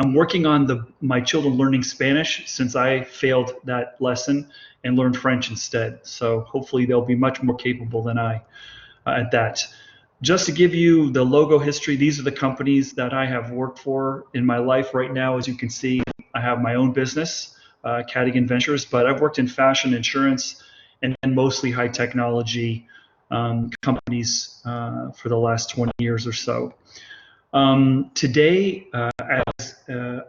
I'm working on my children learning Spanish since I failed that lesson and learned French instead. So hopefully they'll be much more capable than I at that. Just to give you the logo history, these are the companies that I have worked for in my life right now. As you can see, I have my own business, Cadigan Ventures, but I've worked in fashion, insurance, and mostly high technology companies for the last 20 years or so. Today, as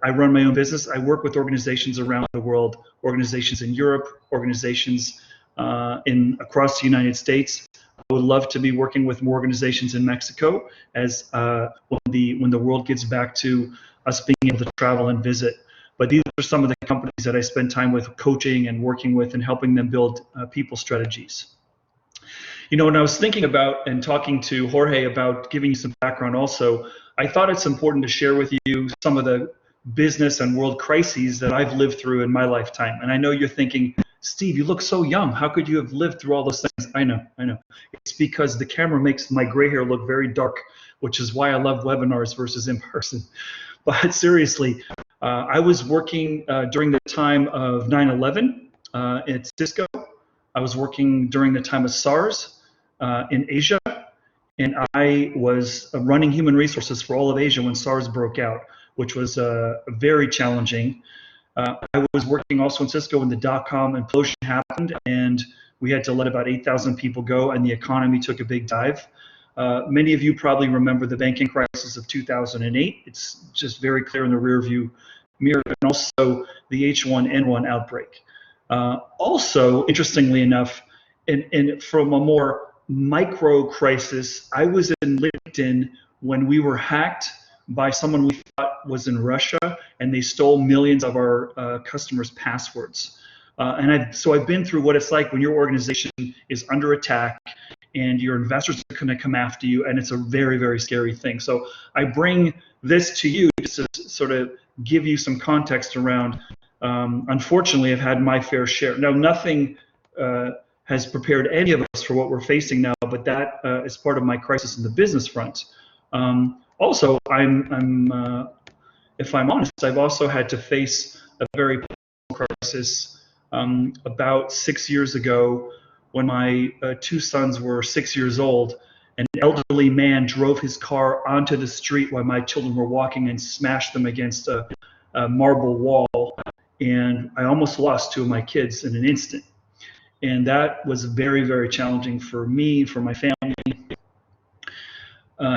I run my own business, I work with organizations around the world, organizations in Europe, organizations across the United States. I would love to be working with more organizations in Mexico as when the world gets back to us being able to travel and visit. But these are some of the companies that I spend time with coaching and working with and helping them build people strategies. You know, when I was thinking about and talking to Jorge about giving you some background also, I thought it's important to share with you some of the business and world crises that I've lived through in my lifetime. And I know you're thinking, Steve, you look so young. How could you have lived through all those things? I know. It's because the camera makes my gray hair look very dark, which is why I love webinars versus in person. But seriously, I was working during the time of 9/11 at Cisco. I was working during the time of SARS in Asia, and I was running human resources for all of Asia when SARS broke out, which was very challenging. I was working also in Cisco when the dot-com implosion happened, and we had to let about 8,000 people go, and the economy took a big dive. Many of you probably remember the banking crisis of 2008. It's just very clear in the rear view mirror, and also the H1N1 outbreak. Also, interestingly enough, and from a more micro crisis, I was in LinkedIn when we were hacked by someone we thought was in Russia, and they stole millions of our customers' passwords. So I've been through what it's like when your organization is under attack and your investors are going to come after you, and it's a very, very scary thing. So I bring this to you just to sort of give you some context around. Unfortunately, I've had my fair share. Now, nothing has prepared any of us for what we're facing now, but that is part of my crisis in the business front. Also, if I'm honest, I've also had to face a very personal crisis about 6 years ago when my two sons were 6 years old. An elderly man drove his car onto the street while my children were walking and smashed them against a marble wall, and I almost lost two of my kids in an instant. And that was very, very challenging for me, for my family,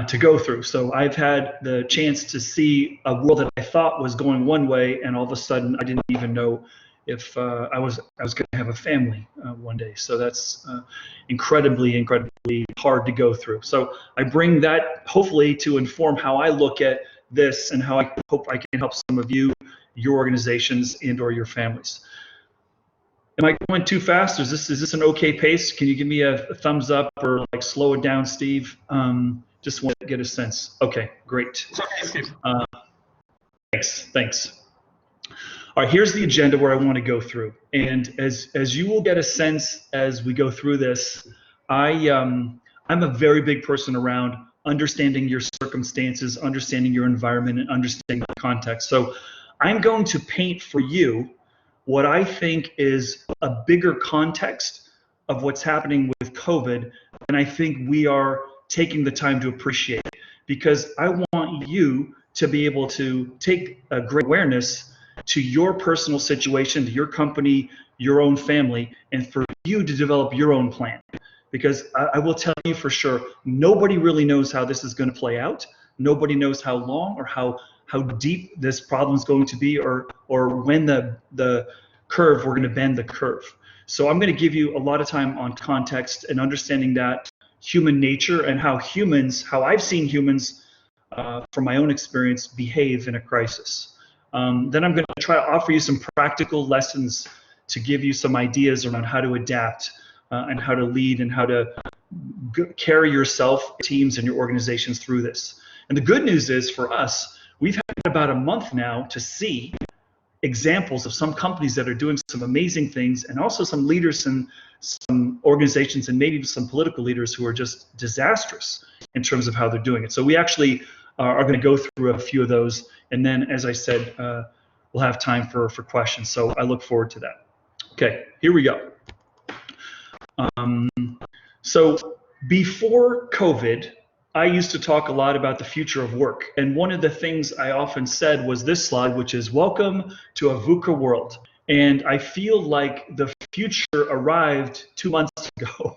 to go through. So I've had the chance to see a world that I thought was going one way, and all of a sudden I didn't even know if I was going to have a family one day. So that's incredibly hard to go through. So I bring that hopefully to inform how I look at this and how I hope I can help some of you, your organizations, and/or your families. Am I going too fast? Is this an okay pace? Can you give me a thumbs up or like slow it down, Steve? Just want to get a sense. Okay, great. Thanks. All right, here's the agenda where I want to go through. And as you will get a sense as we go through this, I'm a very big person around understanding your circumstances, understanding your environment, and understanding the context. So I'm going to paint for you what I think is a bigger context of what's happening with COVID, and I think we are taking the time to appreciate it, because I want you to be able to take a great awareness to your personal situation, to your company, your own family, and for you to develop your own plan. Because I will tell you for sure, nobody really knows how this is going to play out. Nobody knows how long or how deep this problem is going to be, or when the curve, we're going to bend the curve. So I'm going to give you a lot of time on context and understanding that human nature and how I've seen humans from my own experience behave in a crisis. Then I'm going to try to offer you some practical lessons to give you some ideas around how to adapt and how to lead and how to carry yourself, teams, and your organizations through this. And the good news is for us, we've had about a month now to see examples of some companies that are doing some amazing things, and also some leaders and some organizations and maybe some political leaders who are just disastrous in terms of how they're doing it. So we actually are going to go through a few of those. And then, as I said, we'll have time for questions. So I look forward to that. Okay, here we go. So before COVID, I used to talk a lot about the future of work. And one of the things I often said was this slide, which is welcome to a VUCA world. And I feel like the future arrived 2 months ago.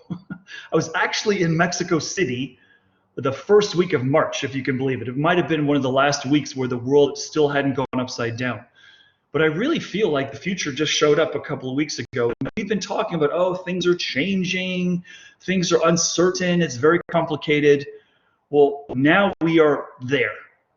I was actually in Mexico City the first week of March, if you can believe it. It might have been one of the last weeks where the world still hadn't gone upside down. But I really feel like the future just showed up a couple of weeks ago. We've been talking about, oh, things are changing, things are uncertain, it's very complicated. Well, now we are there.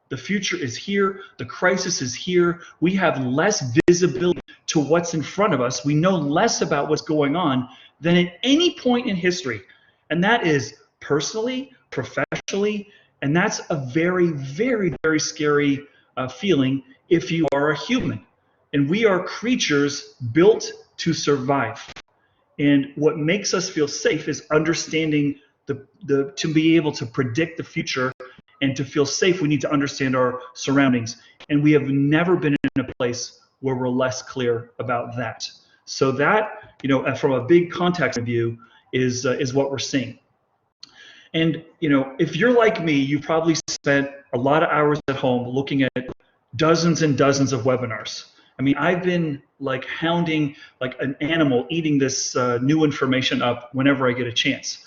The future is here. The crisis is here. We have less visibility to what's in front of us. We know less about what's going on than at any point in history. And that is personally, professionally, and that's a very, very, very scary feeling if you are a human. And we are creatures built to survive. And what makes us feel safe is understanding to be able to predict the future, and to feel safe, we need to understand our surroundings. And we have never been in a place where we're less clear about that. So that, from a big context view, is what we're seeing. And if you're like me, you probably spent a lot of hours at home looking at dozens and dozens of webinars. I mean, I've been like hounding like an animal, eating this new information up whenever I get a chance.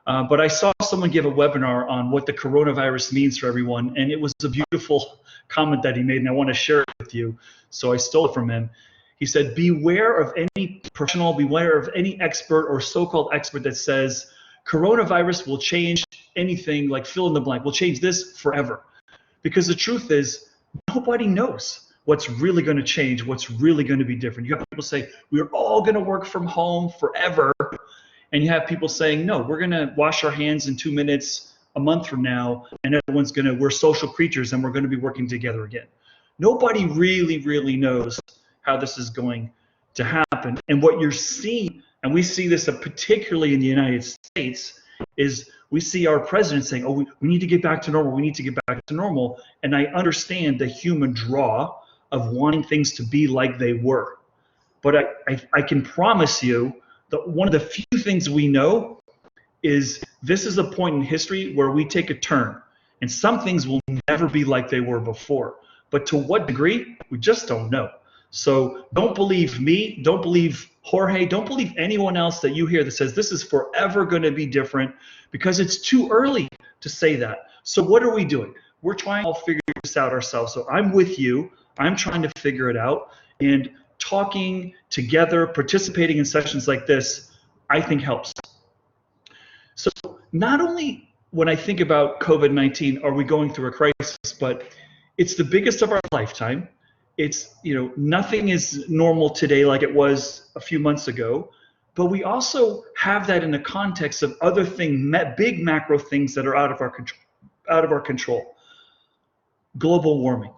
But I saw someone give a webinar on what the coronavirus means for everyone, and it was a beautiful comment that he made, and I want to share it with you. So I stole it from him. He said, beware of any professional, beware of any expert or so-called expert that says coronavirus will change anything, like fill in the blank, will change this forever. Because the truth is, nobody knows what's really going to change, what's really going to be different. You have people say, we're all going to work from home forever. And you have people saying, no, we're going to wash our hands in 2 minutes a month from now, and everyone's going to, we're social creatures, and we're going to be working together again. Nobody really, really knows how this is going to happen. And what you're seeing, and we see this particularly in the United States, is we see our president saying, oh, we need to get back to normal, we need to get back to normal. And I understand the human draw of wanting things to be like they were. But I can promise you, one of the few things we know is this is a point in history where we take a turn, and some things will never be like they were before. But to what degree, we just don't know. So don't believe me, don't believe Jorge, don't believe anyone else that you hear that says this is forever going to be different, because it's too early to say that. So what are we doing? We're trying to figure this out ourselves. So I'm with you. I'm trying to figure it out. And talking together, participating in sessions like this, I think helps. So not only when I think about COVID-19, are we going through a crisis, but it's the biggest of our lifetime. It's, nothing is normal today like it was a few months ago, but we also have that in the context of other things, big macro things that are out of our control. Global warming,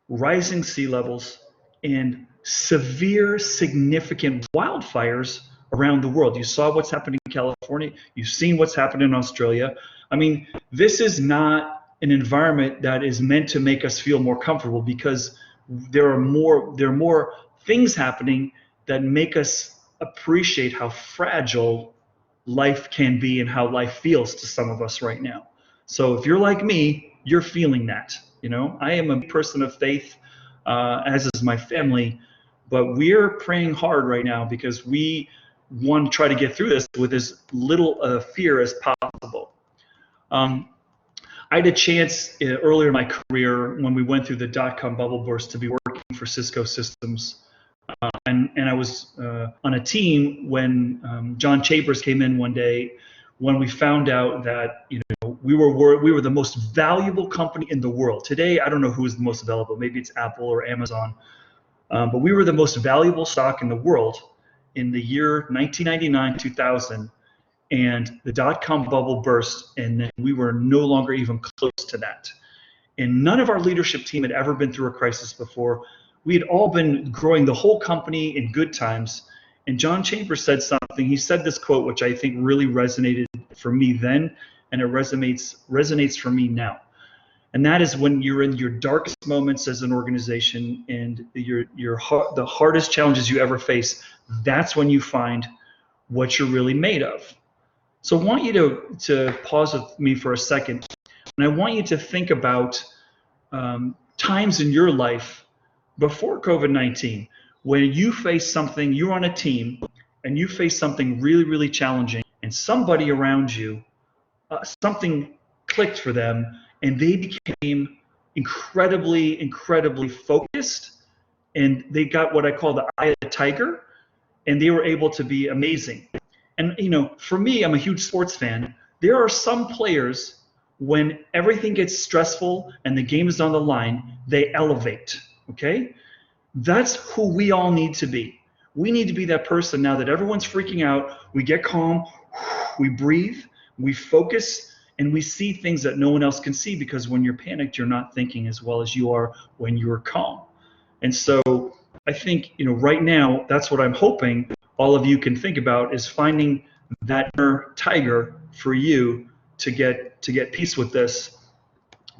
rising sea levels, and severe, significant wildfires around the world. You saw what's happening in California. You've seen what's happened in Australia. I mean, this is not an environment that is meant to make us feel more comfortable, because there are more things happening that make us appreciate how fragile life can be and how life feels to some of us right now. So if you're like me, you're feeling that. I am a person of faith, as is my family, but we're praying hard right now because we want to try to get through this with as little fear as possible. I had a chance earlier in my career, when we went through the dot-com bubble burst, to be working for Cisco Systems. And I was on a team when John Chambers came in one day, when we found out that we were the most valuable company in the world. Today, I don't know who is the most valuable. Maybe it's Apple or Amazon. But we were the most valuable stock in the world in the year 1999, 2000. And the dot-com bubble burst, and then we were no longer even close to that. And none of our leadership team had ever been through a crisis before. We had all been growing the whole company in good times. And John Chambers said something. He said this quote, which I think really resonated for me then, and it resonates for me now. And that is when you're in your darkest moments as an organization and the hardest challenges you ever face. That's when you find what you're really made of. So I want you to pause with me for a second, and I want you to think about times in your life before COVID-19 when you face something, you're on a team, and you face something really, really challenging, and somebody around you, something clicked for them, and they became incredibly, incredibly focused, and they got what I call the eye of the tiger, and they were able to be amazing. And for me, I'm a huge sports fan. There are some players, when everything gets stressful and the game is on the line, they elevate, okay? That's who we all need to be. We need to be that person now that everyone's freaking out. We get calm, we breathe, we focus, and we see things that no one else can see, because when you're panicked, you're not thinking as well as you are when you're calm. And so I think, right now, that's what I'm hoping all of you can think about, is finding that inner tiger for you to get peace with this,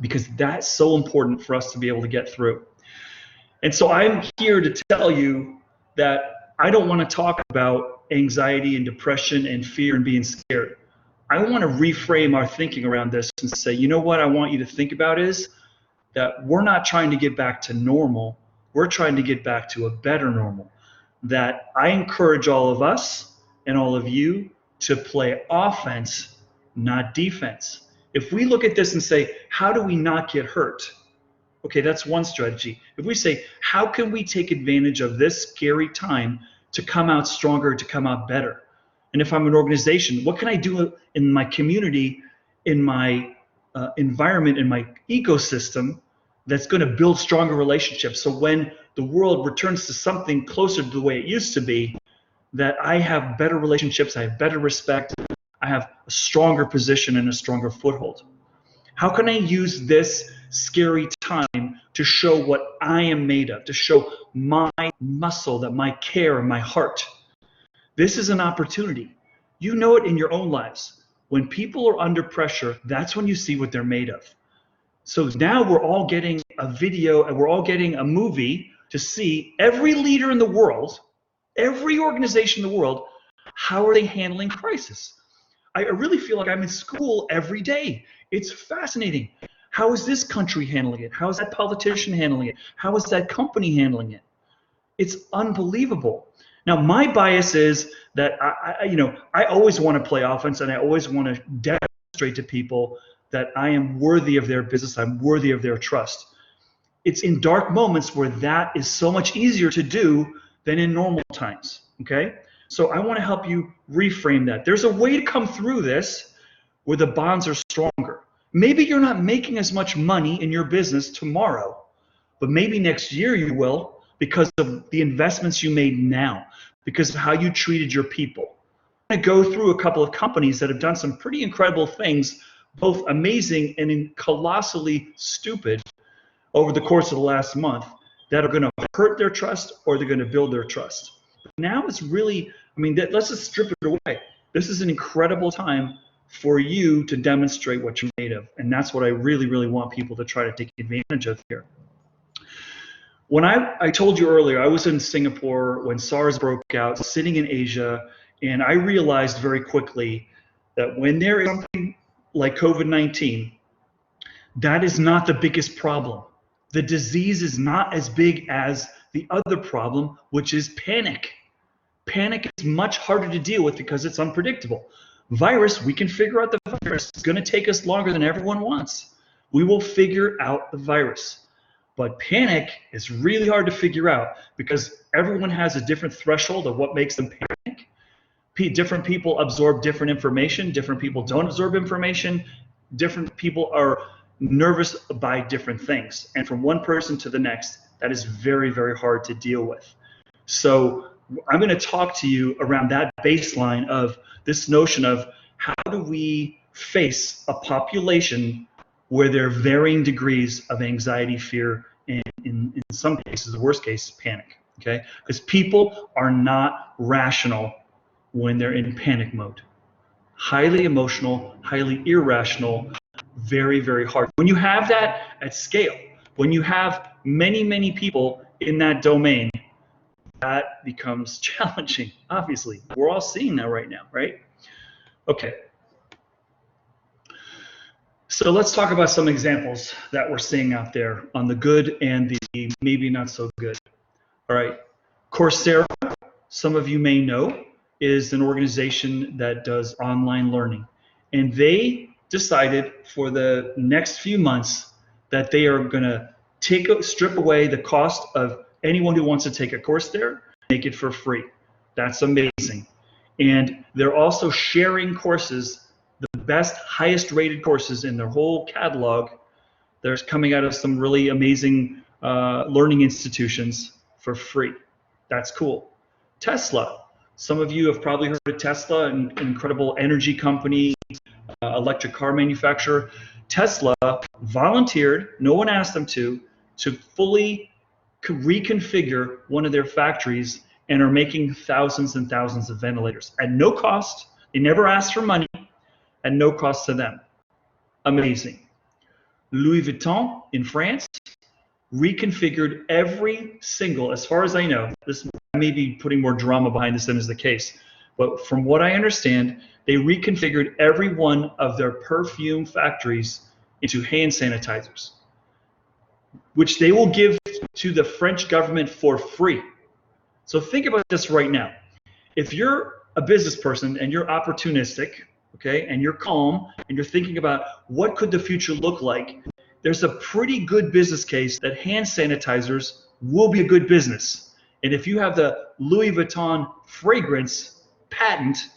because that's so important for us to be able to get through. And so I'm here to tell you that I don't want to talk about anxiety and depression and fear and being scared. I want to reframe our thinking around this and say, what I want you to think about is that we're not trying to get back to normal. We're trying to get back to a better normal. That I encourage all of us and all of you to play offense, not defense. If we look at this and say, how do we not get hurt? Okay, that's one strategy. If we say, how can we take advantage of this scary time to come out stronger, to come out better? And if I'm an organization, what can I do in my community, in my environment, in my ecosystem, that's going to build stronger relationships? So when the world returns to something closer to the way it used to be, that I have better relationships, I have better respect, I have a stronger position and a stronger foothold. How can I use this scary time to show what I am made of, to show my muscle, that my care and my heart? This is an opportunity. You know it in your own lives. When people are under pressure, that's when you see what they're made of. So now we're all getting a video and we're all getting a movie to see every leader in the world, every organization in the world, how are they handling crisis? I really feel like I'm in school every day. It's fascinating. How is this country handling it? How is that politician handling it? How is that company handling it? It's unbelievable. Now, my bias is that I always want to play offense, and I always want to demonstrate to people that I am worthy of their business, I'm worthy of their trust. It's in dark moments where that is so much easier to do than in normal times, okay? So I want to help you reframe that. There's a way to come through this where the bonds are stronger. Maybe you're not making as much money in your business tomorrow, but maybe next year you will, because of the investments you made now, because of how you treated your people. I'm going to go through a couple of companies that have done some pretty incredible things, both amazing and colossally stupid, over the course of the last month, that are going to hurt their trust or they're going to build their trust. Now it's really, let's just strip it away. This is an incredible time for you to demonstrate what you're made of. And that's what I really, really want people to try to take advantage of here. When I told you earlier, I was in Singapore when SARS broke out, sitting in Asia, and I realized very quickly that when there is something like COVID-19, that is not the biggest problem. The disease is not as big as the other problem, which is panic. Panic is much harder to deal with because it's unpredictable. Virus, we can figure out the virus. It's going to take us longer than everyone wants. We will figure out the virus. But panic is really hard to figure out because everyone has a different threshold of what makes them panic. Different people absorb different information. Different people don't absorb information. Different people are nervous by different things. And from one person to the next, that is very, very hard to deal with. So I'm going to talk to you around that baseline of this notion of how do we face a population where there are varying degrees of anxiety, fear, and in some cases, the worst case, panic, okay? Because people are not rational when they're in panic mode. Highly emotional, highly irrational, very, very hard. When you have that at scale, when you have many, many people in that domain, that becomes challenging, obviously. We're all seeing that right now, right? Okay. So let's talk about some examples that we're seeing out there on the good and the maybe not so good. All right. Coursera, some of you may know, is an organization that does online learning. And they decided for the next few months that they are going to strip away the cost of anyone who wants to take a course there, make it for free. That's amazing. And they're also sharing courses, the best, highest rated courses in their whole catalog. They're coming out of some really amazing learning institutions for free. That's cool. Tesla. Some of you have probably heard of Tesla, an incredible energy company, electric car manufacturer. Tesla volunteered, no one asked them to fully reconfigure one of their factories and are making thousands and thousands of ventilators at no cost. They never asked for money, at no cost to them. Amazing. Louis Vuitton in France reconfigured every single, as far as I know, this may be putting more drama behind this than is the case, but from what I understand, they reconfigured every one of their perfume factories into hand sanitizers, which they will give to the French government for free. So think about this right now. If you're a business person and you're opportunistic, okay, and you're calm and you're thinking about what could the future look like, there's a pretty good business case that hand sanitizers will be a good business. And if you have the Louis Vuitton fragrance patent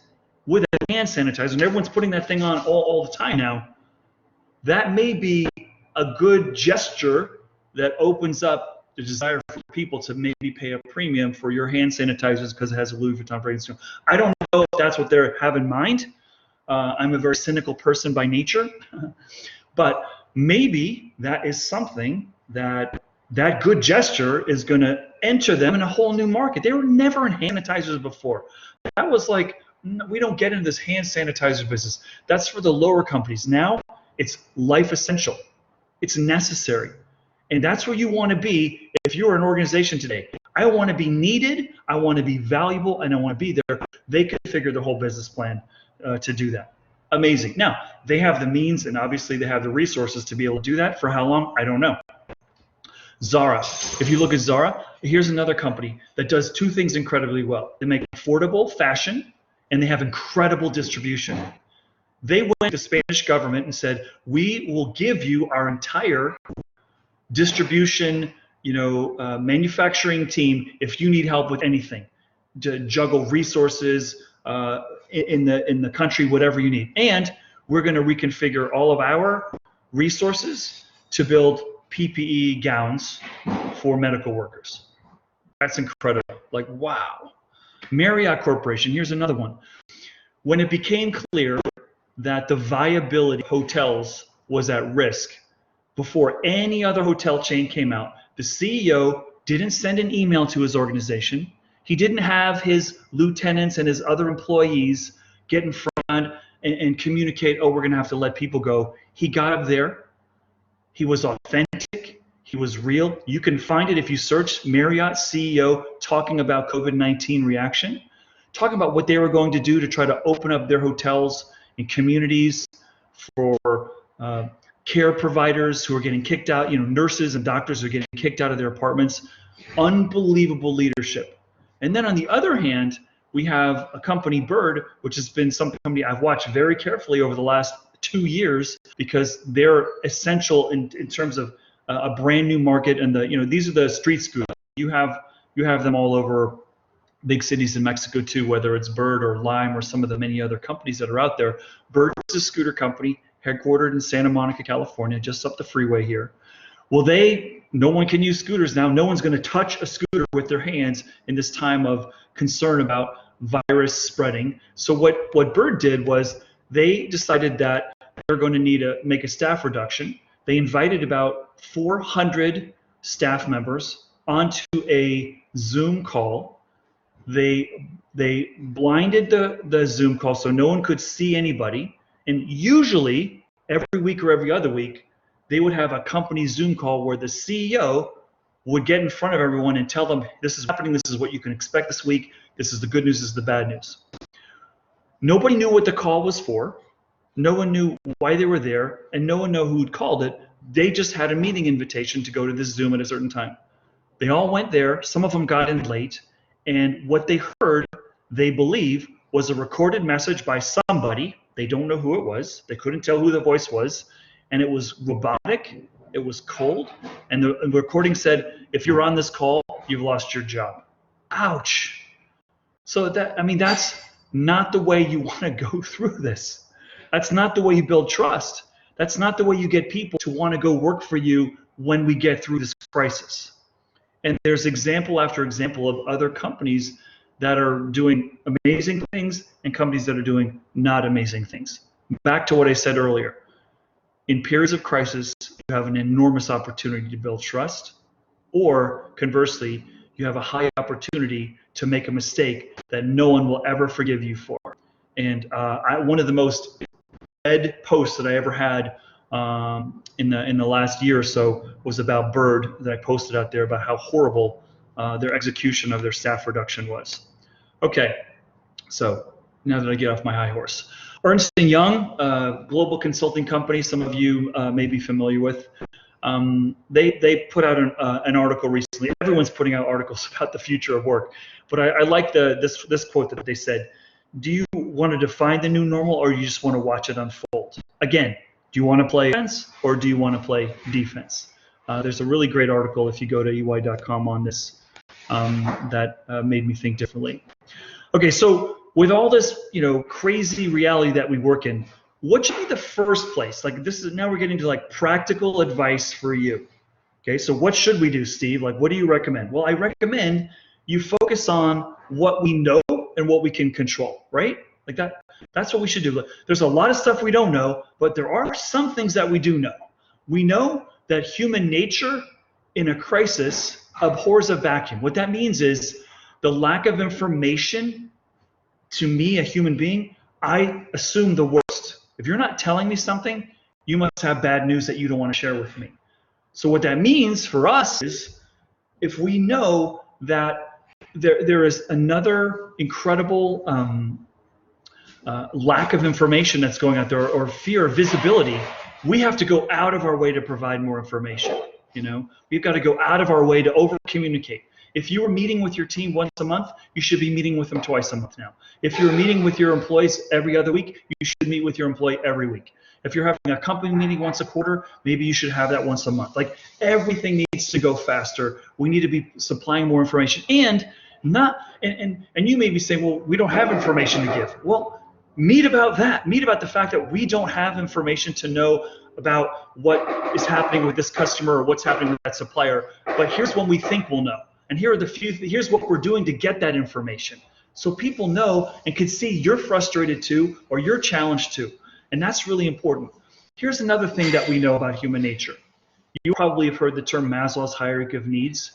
with a hand sanitizer, and everyone's putting that thing on all the time now, that may be a good gesture that opens up the desire for people to maybe pay a premium for your hand sanitizers because it has a Louis Vuitton fragrance. I don't know if that's what they have in mind. I'm a very cynical person by nature, but maybe that is something that good gesture is going to enter them in a whole new market. They were never in hand sanitizers before. That was like, we don't get into this hand sanitizer business. That's for the lower companies. Now it's life essential. It's necessary. And that's where you want to be if you're an organization today. I want to be needed, I want to be valuable, and I want to be there. They configure their whole business plan to do that. Amazing. Now, they have the means and obviously they have the resources to be able to do that. For how long? I don't know. Zara. If you look at Zara, here's another company that does two things incredibly well. They make affordable fashion and they have incredible distribution. They went to the Spanish government and said, we will give you our entire distribution, manufacturing team if you need help with anything, to juggle resources in the country, whatever you need. And we're going to reconfigure all of our resources to build PPE gowns for medical workers. That's incredible. Like, wow. Marriott Corporation, here's another one. When it became clear that the viability of hotels was at risk, before any other hotel chain came out, the CEO didn't send an email to his organization. He didn't have his lieutenants and his other employees get in front and communicate, oh, we're going to have to let people go. He got up there. He was authentic. He was real. You can find it if you search Marriott CEO talking about COVID-19 reaction, talking about what they were going to do to try to open up their hotels and communities for care providers who are getting kicked out, nurses and doctors are getting kicked out of their apartments. Unbelievable leadership. And then on the other hand, we have a company, Bird, which has been some company I've watched very carefully over the last 2 years because they're essential in terms of a brand new market. And these are the street scooters. You have them all over big cities in Mexico too, whether it's Bird or Lime or some of the many other companies that are out there. Bird is a scooter company headquartered in Santa Monica, California, just up the freeway here. Well, no one can use scooters now. No one's going to touch a scooter with their hands in this time of concern about virus spreading. So what Bird did was they decided that they're going to need to make a staff reduction. They invited about 400 staff members onto a Zoom call. They blinded the Zoom call so no one could see anybody. And usually every week or every other week, they would have a company Zoom call where the CEO would get in front of everyone and tell them, this is happening, this is what you can expect this week, this is the good news, this is the bad news. Nobody knew what the call was for. No one knew why they were there, and no one knew who'd called it. They just had a meeting invitation to go to this Zoom at a certain time. They all went there. Some of them got in late, and what they heard, they believe, was a recorded message by somebody. They don't know who it was. They couldn't tell who the voice was, and it was robotic. It was cold, and the recording said, if you're on this call, you've lost your job. Ouch. So that's not the way you want to go through this. That's not the way you build trust. That's not the way you get people to want to go work for you when we get through this crisis. And there's example after example of other companies that are doing amazing things and companies that are doing not amazing things. Back to what I said earlier. In periods of crisis, you have an enormous opportunity to build trust, or conversely, you have a high opportunity to make a mistake that no one will ever forgive you for. And one of the most read posts that I ever had in the last year or so was about Bird, that I posted out there about how horrible their execution of their staff reduction was. Okay, so now that I get off my high horse. Ernst & Young, global consulting company, some of you may be familiar with. They put out an article recently. Everyone's putting out articles about the future of work, but I like this quote that they said: do you want to define the new normal, or you just want to watch it unfold? Again, do you want to play offense, or do you want to play defense? There's a really great article, if you go to ey.com, on this that made me think differently. Okay, so with all this, crazy reality that we work in, what should be the first place? Like, this is, now we're getting to like practical advice for you. Okay, so what should we do, Steve? Like, what do you recommend? Well, I recommend you focus on what we know and what we can control, right? Like that's what we should do. There's a lot of stuff we don't know, but there are some things that we do know. We know that human nature in a crisis abhors a vacuum. What that means is the lack of information. To me, a human being, I assume the worst. If you're not telling me something, you must have bad news that you don't want to share with me. So what that means for us is, if we know that there is another incredible lack of information that's going out there, or fear of visibility, we have to go out of our way to provide more information. We've got to go out of our way to over communicate. If you were meeting with your team once a month, you should be meeting with them twice a month now. If you're meeting with your employees every other week, you should meet with your employee every week. If you're having a company meeting once a quarter, maybe you should have that once a month. Like, everything needs to go faster. We need to be supplying more information, and you may be saying, well, we don't have information to give. Well, meet about that. Meet about the fact that we don't have information to know about what is happening with this customer or what's happening with that supplier. But here's what we think we'll know. And here's what we're doing to get that information, so people know and can see you're frustrated too, or you're challenged too. And that's really important. Here's another thing that we know about human nature. You probably have heard the term Maslow's hierarchy of needs.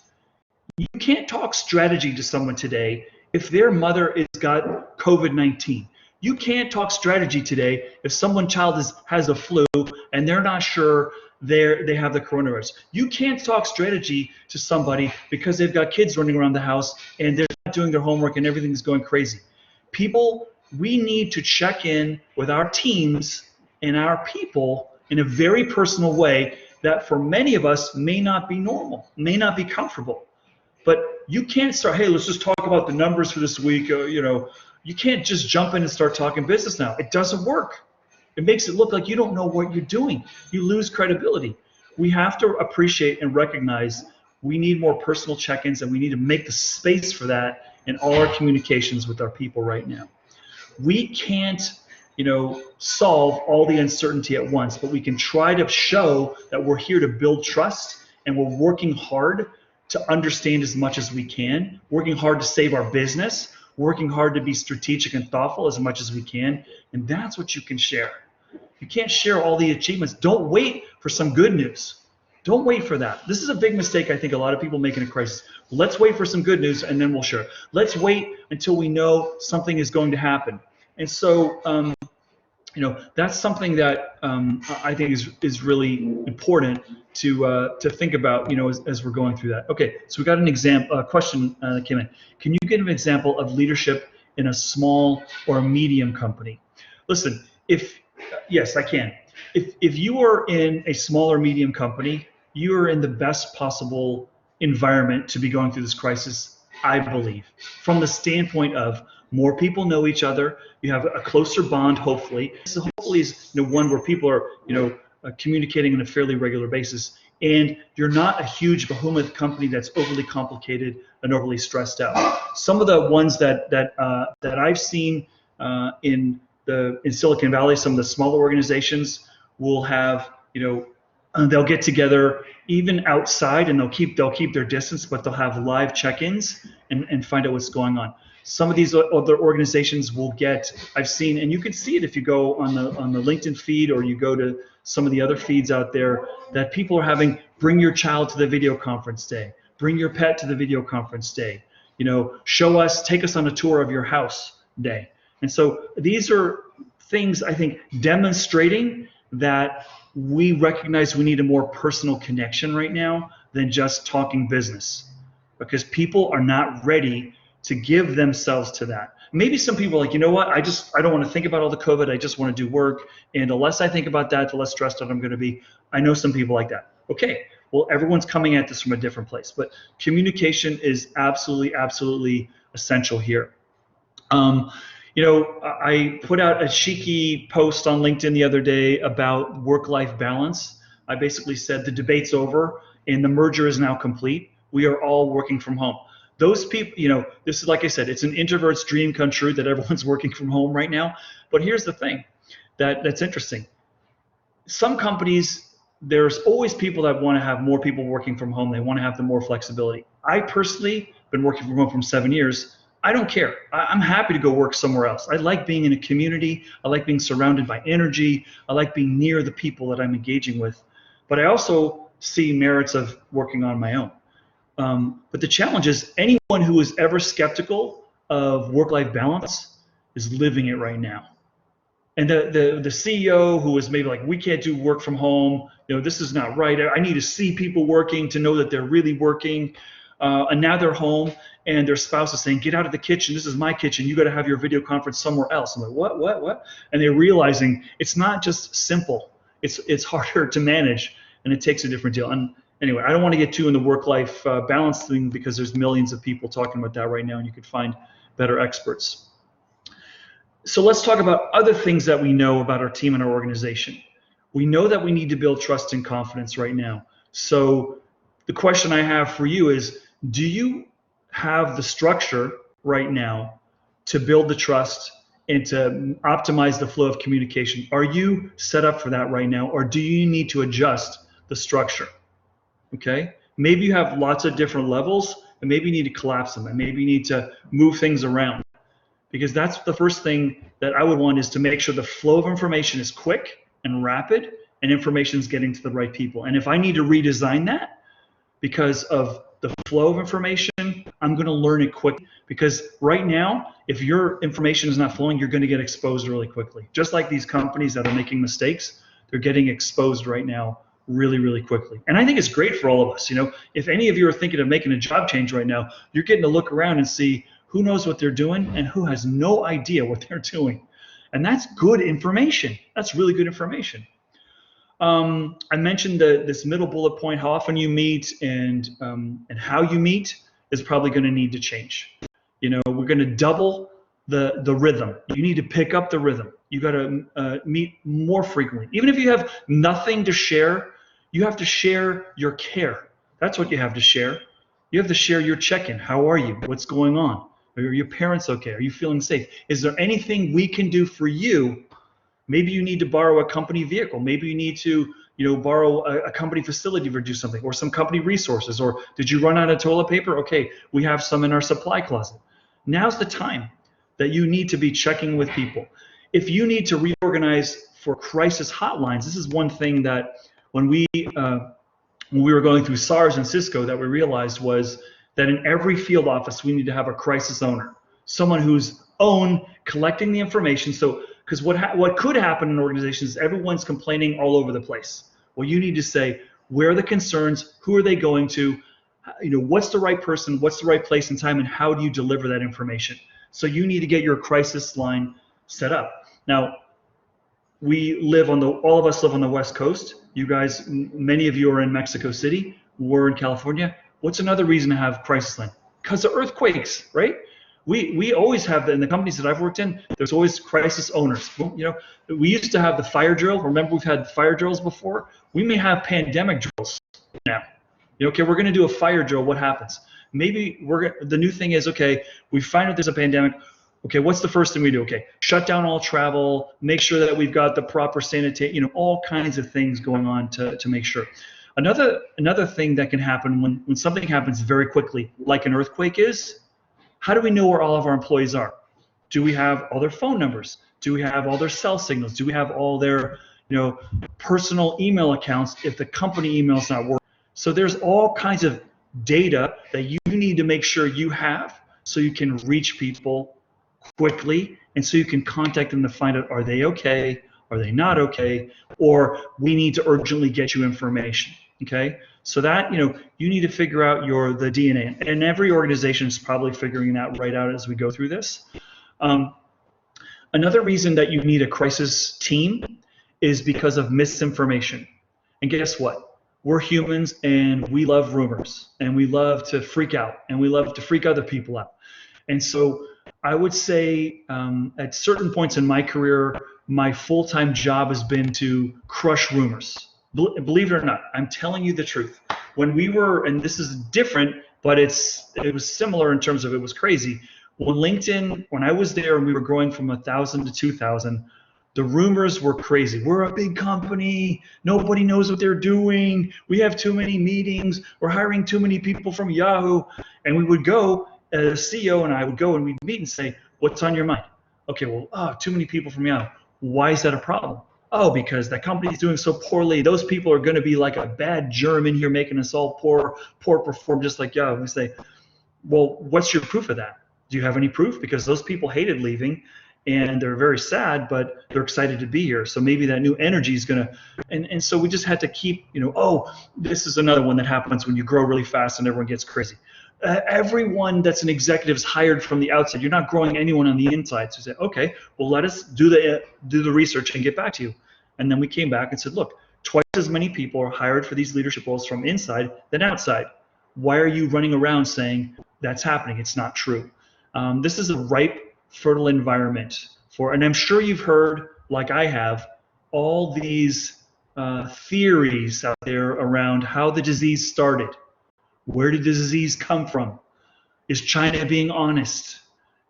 You can't talk strategy to someone today if their mother has got COVID-19. You can't talk strategy today if someone's child has a flu and they're not sure they have the coronavirus. You can't talk strategy to somebody because they've got kids running around the house and they're not doing their homework and everything's going crazy. People, we need to check in with our teams and our people in a very personal way that for many of us may not be normal, may not be comfortable. But you can't start, hey, let's just talk about the numbers for this week. You can't just jump in and start talking business now. It doesn't work. It makes it look like you don't know what you're doing. You lose credibility. We have to appreciate and recognize we need more personal check-ins, and we need to make the space for that in all our communications with our people right now. We can't, solve all the uncertainty at once, but we can try to show that we're here to build trust, and we're working hard to understand as much as we can, working hard to save our business, working hard to be strategic and thoughtful as much as we can, and that's what you can share. You can't share all the achievements. Don't wait for some good news. Don't wait for that. This is a big mistake I think a lot of people make in a crisis. Let's wait for some good news and then we'll share. Let's wait until we know something is going to happen. And so That's something that I think is really important to think about, as we're going through that. Okay, so we got an example, a question that came in. Can you give an example of leadership in a small or a medium company? Listen, yes, I can. If you are in a small or medium company, you are in the best possible environment to be going through this crisis, I believe, from the standpoint of more people know each other. You have a closer bond, hopefully. So hopefully is one where people are communicating on a fairly regular basis, and you're not a huge behemoth company that's overly complicated and overly stressed out. Some of the ones that I've seen in Silicon Valley, some of the smaller organizations will have they'll get together even outside, and they'll keep their distance, but they'll have live check-ins and find out what's going on. Some of these other organizations will get, I've seen, and you can see it if you go on the LinkedIn feed or you go to some of the other feeds out there, that people are having bring your child to the video conference day, bring your pet to the video conference day, take us on a tour of your house day. And so these are things, I think, demonstrating that we recognize we need a more personal connection right now than just talking business, because people are not ready to give themselves to that. Maybe some people are like, you know what, I don't want to think about all the COVID, I just want to do work, and the less I think about that, the less stressed out I'm going to be. I know some people like that. Okay, well, everyone's coming at this from a different place, but communication is absolutely essential here. I put out a cheeky post on LinkedIn the other day about work-life balance. I basically said the debate's over and the merger is now complete. We are all working from home. Those people, this is, like I said, it's an introvert's dream come true that everyone's working from home right now. But here's the thing that's interesting. Some companies, there's always people that want to have more people working from home. They want to have the more flexibility. I personally been working from home for 7 years. I don't care. I'm happy to go work somewhere else. I like being in a community. I like being surrounded by energy. I like being near the people that I'm engaging with. But I also see merits of working on my own. But the challenge is anyone who is ever skeptical of work-life balance is living it right now. And the CEO who was maybe like, we can't do work from home, this is not right. I need to see people working to know that they're really working. And now they're home and their spouse is saying, get out of the kitchen. This is my kitchen. You got to have your video conference somewhere else. I'm like, what? And they're realizing it's not just simple. It's harder to manage, and it takes a different deal. And anyway, I don't want to get too in the work-life balance thing, because there's millions of people talking about that right now, and you could find better experts. So let's talk about other things that we know about our team and our organization. We know that we need to build trust and confidence right now. So the question I have for you is, do you have the structure right now to build the trust and to optimize the flow of communication? Are you set up for that right now, or do you need to adjust the structure? Okay, maybe you have lots of different levels, and maybe you need to collapse them, and maybe you need to move things around, because that's the first thing that I would want, is to make sure the flow of information is quick and rapid, and information is getting to the right people. And if I need to redesign that because of the flow of information, I'm going to learn it quick, because right now, if your information is not flowing, you're going to get exposed really quickly. Just like these companies that are making mistakes, they're getting exposed right now really quickly. And I think it's great for all of us. If any of you are thinking of making a job change right now, you're getting to look around and see who knows what they're doing and who has no idea what they're doing. And that's good information. That's really good information. I mentioned this middle bullet point, how often you meet and how you meet is probably going to need to change. We're going to double the rhythm. You need to pick up the rhythm. You got to meet more frequently. Even if you have nothing to share, you have to share your care. That's what you have to share. You have to share your check-in. How are you? What's going on? Are your parents okay? Are you feeling safe? Is there anything we can do for you? Maybe you need to borrow a company vehicle. Maybe you need to, borrow a company facility to do something, or some company resources. Or did you run out of toilet paper? Okay, we have some in our supply closet. Now's the time that you need to be checking with people. If you need to reorganize for crisis hotlines, this is one thing that when we were going through SARS and Cisco, that we realized was that in every field office we need to have a crisis owner, someone who's collecting the information. So Because what could happen in organizations is everyone's complaining all over the place. Well, you need to say, where are the concerns? Who are they going to? What's the right person? What's the right place and time? And how do you deliver that information? So you need to get your crisis line set up. Now, all of us live on the West Coast. You guys, many of you are in Mexico City. We're in California. What's another reason to have crisis line? Because of earthquakes, right? We always have in the companies that I've worked in, there's always crisis owners. We used to have the fire drill. Remember, we've had fire drills before. We may have pandemic drills now. Okay, we're going to do a fire drill. What happens? Maybe the new thing is, okay, we find out there's a pandemic. Okay, what's the first thing we do? Okay, shut down all travel, make sure that we've got the proper sanitation, all kinds of things going on to make sure. Another thing that can happen when something happens very quickly, like an earthquake is, how do we know where all of our employees are? Do we have all their phone numbers? Do we have all their cell signals? Do we have all their personal email accounts if the company email is not working? So there's all kinds of data that you need to make sure you have so you can reach people quickly and so you can contact them to find out, are they okay? Are they not okay? Or we need to urgently get you information, okay? So that, you need to figure out the DNA. And every organization is probably figuring that right out as we go through this. Another reason that you need a crisis team is because of misinformation. And guess what? We're humans and we love rumors and we love to freak out and we love to freak other people out. And so I would say at certain points in my career, my full-time job has been to crush rumors. Believe it or not, I'm telling you the truth. When we were, and this is different, but it was similar in terms of it was crazy. When I was there and we were growing from 1,000 to 2,000, the rumors were crazy. We're a big company. Nobody knows what they're doing. We have too many meetings. We're hiring too many people from Yahoo. And we would go, the CEO and I would go and we'd meet and say, what's on your mind? Okay, well, too many people from Yahoo. Why is that a problem? Oh, because that company is doing so poorly. Those people are going to be like a bad germ in here making us all poor perform just like Yahoo. We say, well, what's your proof of that? Do you have any proof? Because those people hated leaving and they're very sad, but they're excited to be here. So maybe that new energy is going to, and so we just had to keep, this is another one that happens when you grow really fast and everyone gets crazy. Everyone that's an executive is hired from the outside. You're not growing anyone on the inside. So you say, okay, well, let us do the research and get back to you. And then we came back and said, look, twice as many people are hired for these leadership roles from inside than outside. Why are you running around saying that's happening? It's not true. This is a ripe, fertile environment and I'm sure you've heard, like I have, all these theories out there around how the disease started. Where did the disease come from? Is China being honest?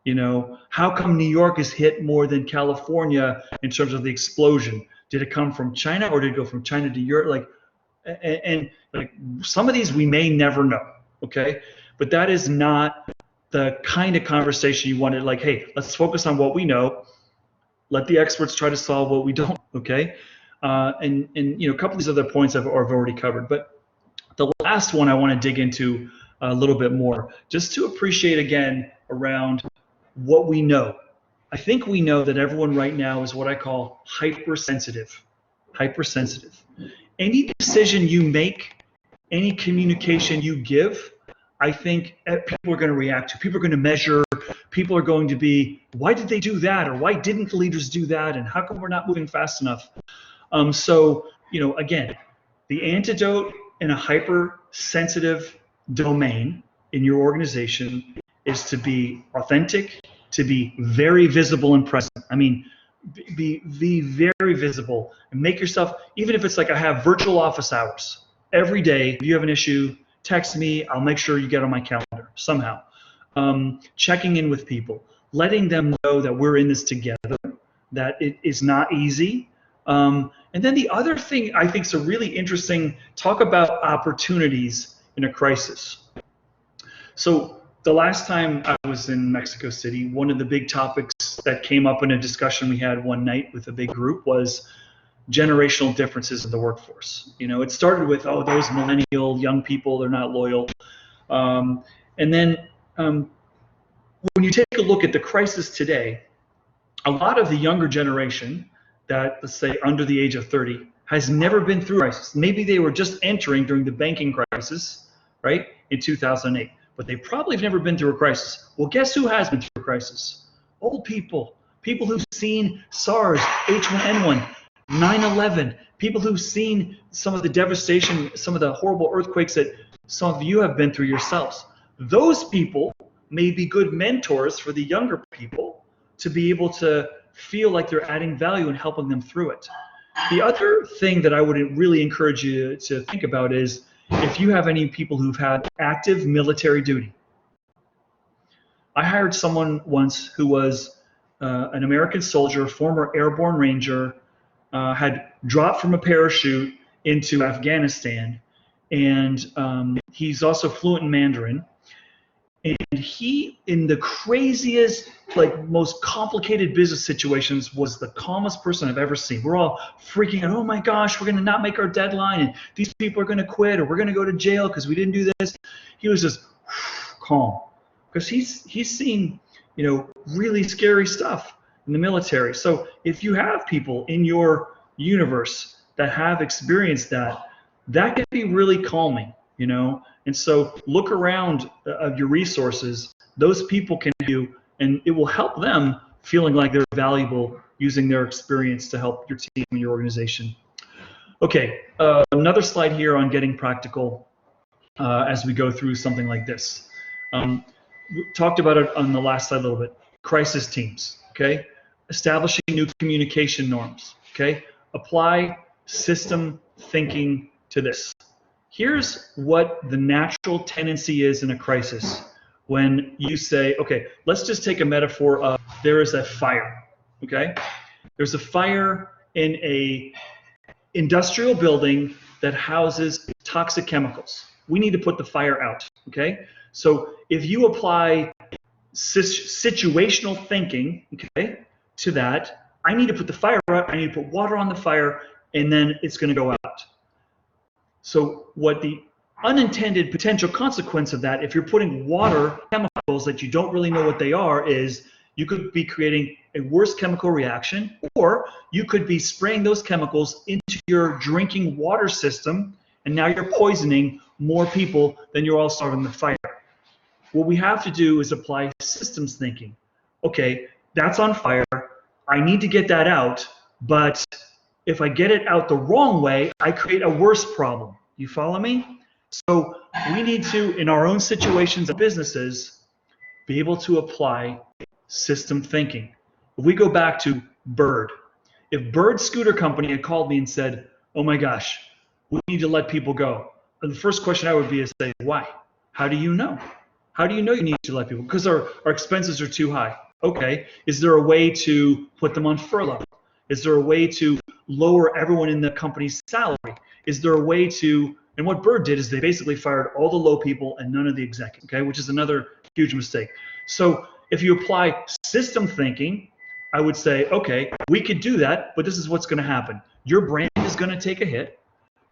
How come New York is hit more than California in terms of the explosion? Did it come from China or did it go from China to Europe? And some of these we may never know, okay? But that is not the kind of conversation you wanted. Like, hey, let's focus on what we know. Let the experts try to solve what we don't, okay? And a couple of these other points I've already covered. But the last one I want to dig into a little bit more, just to appreciate again around what we know. I think we know that everyone right now is what I call hypersensitive. Hypersensitive. Any decision you make, any communication you give, I think people are going to react to. People are going to measure. People are going to be, why did they do that? Or why didn't the leaders do that? And how come we're not moving fast enough? So, again, the antidote in a hypersensitive domain in your organization is to be authentic, to be very visible and present. I mean, be very visible and make yourself, even if it's like I have virtual office hours every day. If you have an issue, text me. I'll make sure you get on my calendar somehow. Checking in with people, letting them know that we're in this together, that it is not easy. And then the other thing I think is a really interesting, talk about opportunities in a crisis. So the last time I was in Mexico City, one of the big topics that came up in a discussion we had one night with a big group was generational differences in the workforce. It started with, those millennial young people, they're not loyal. And then when you take a look at the crisis today, a lot of the younger generation that, let's say, under the age of 30, has never been through a crisis. Maybe they were just entering during the banking crisis, right, in 2008, but they probably have never been through a crisis. Well, guess who has been through a crisis? Old people, people who've seen SARS, H1N1, 9/11, people who've seen some of the devastation, some of the horrible earthquakes that some of you have been through yourselves. Those people may be good mentors for the younger people to be able to feel like they're adding value and helping them through it. The other thing that I would really encourage you to think about is if you have any people who've had active military duty. I hired someone once who was an American soldier, former airborne ranger, had dropped from a parachute into Afghanistan, and he's also fluent in Mandarin. And he, in the craziest, like most complicated business situations, was the calmest person I've ever seen. We're all freaking out. Oh my gosh, we're going to not make our deadline, and these people are going to quit, or we're going to go to jail because we didn't do this. He was just calm because he's seen, you know, really scary stuff in the military. So if you have people in your universe that have experienced that, that can be really calming, you know. And so look around of your resources. Those people can help you, and it will help them feeling like they're valuable using their experience to help your team and your organization. Okay, another slide here on getting practical as we go through something like this. We talked about it on the last slide a little bit. Crisis teams, okay? Establishing new communication norms, okay? Apply system thinking to this. Here's what the natural tendency is in a crisis. When you say, okay, let's just take a metaphor of there is a fire, okay? There's a fire in a industrial building that houses toxic chemicals. We need to put the fire out, okay? So if you apply situational thinking, okay, to that, I need to put the fire out, I need to put water on the fire, and then it's going to go out. So what the unintended potential consequence of that, if you're putting water chemicals that you don't really know what they are, is you could be creating a worse chemical reaction, or you could be spraying those chemicals into your drinking water system, and now you're poisoning more people than you're all starting the fire. What we have to do is apply systems thinking. Okay, that's on fire. I need to get that out, but if I get it out the wrong way, I create a worse problem. You follow me? So we need to, in our own situations and businesses, be able to apply system thinking. If we go back to Bird, if Bird Scooter Company had called me and said, oh my gosh, we need to let people go, and the first question I would be is say, why? How do you know? How do you know you need to let people? Because our expenses are too high. Okay, is there a way to put them on furlough? Is there a way to lower everyone in the company's salary? Is there a way to, and what Bird did is they basically fired all the low people and none of the executives, okay, which is another huge mistake. So if you apply system thinking, I would say, okay, we could do that, but this is what's going to happen. Your brand is going to take a hit.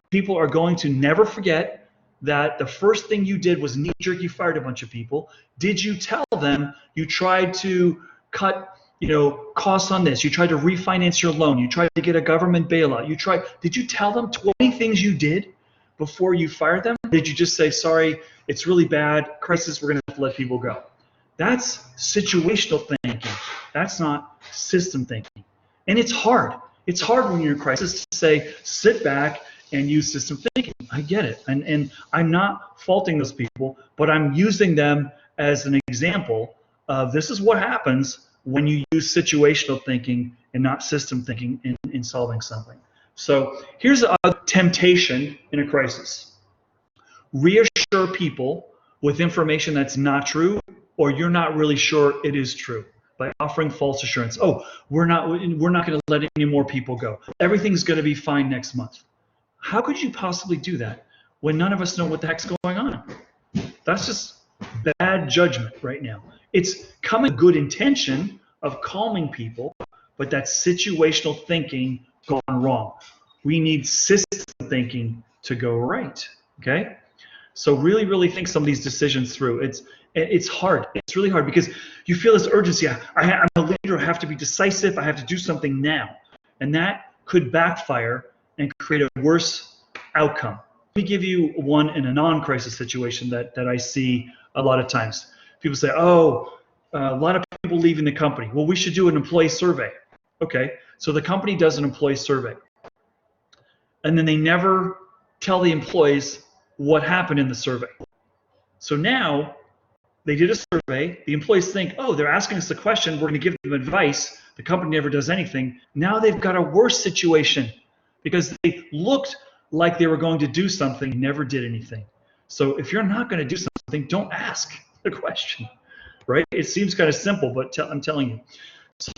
People are going to never forget that the first thing you did was knee-jerk, you fired a bunch of people. Did you tell them you tried to cut, you know, costs on this? You tried to refinance your loan. You tried to get a government bailout. Did you tell them 20 things you did before you fired them? Did you just say, sorry, it's really bad, crisis, we're going to have to let people go? That's situational thinking. That's not system thinking. And it's hard. It's hard when you're in crisis to say, sit back and use system thinking. I get it. And I'm not faulting those people, but I'm using them as an example of this is what happens when you use situational thinking and not system thinking in solving something. So here's a temptation in a crisis. Reassure people with information that's not true, or you're not really sure it is true, by offering false assurance. Oh, we're not going to let any more people go. Everything's going to be fine next month. How could you possibly do that when none of us know what the heck's going on? That's just bad judgment right now. It's coming good intention of calming people, but that's situational thinking gone wrong. We need system thinking to go right, okay? So really, really think some of these decisions through. And it's hard. It's really hard because you feel this urgency. I'm a leader. I have to be decisive. I have to do something now. And that could backfire and create a worse outcome. Let me give you one in a non-crisis situation that I see a lot of times. People say, oh, a lot of people leaving the company. Well, we should do an employee survey. Okay, so the company does an employee survey. And then they never tell the employees what happened in the survey. So now they did a survey. The employees think, oh, they're asking us a question. We're going to give them advice. The company never does anything. Now they've got a worse situation because they looked like they were going to do something, never did anything. So if you're not going to do something, don't ask the question, right? It seems kind of simple, but I'm telling you. So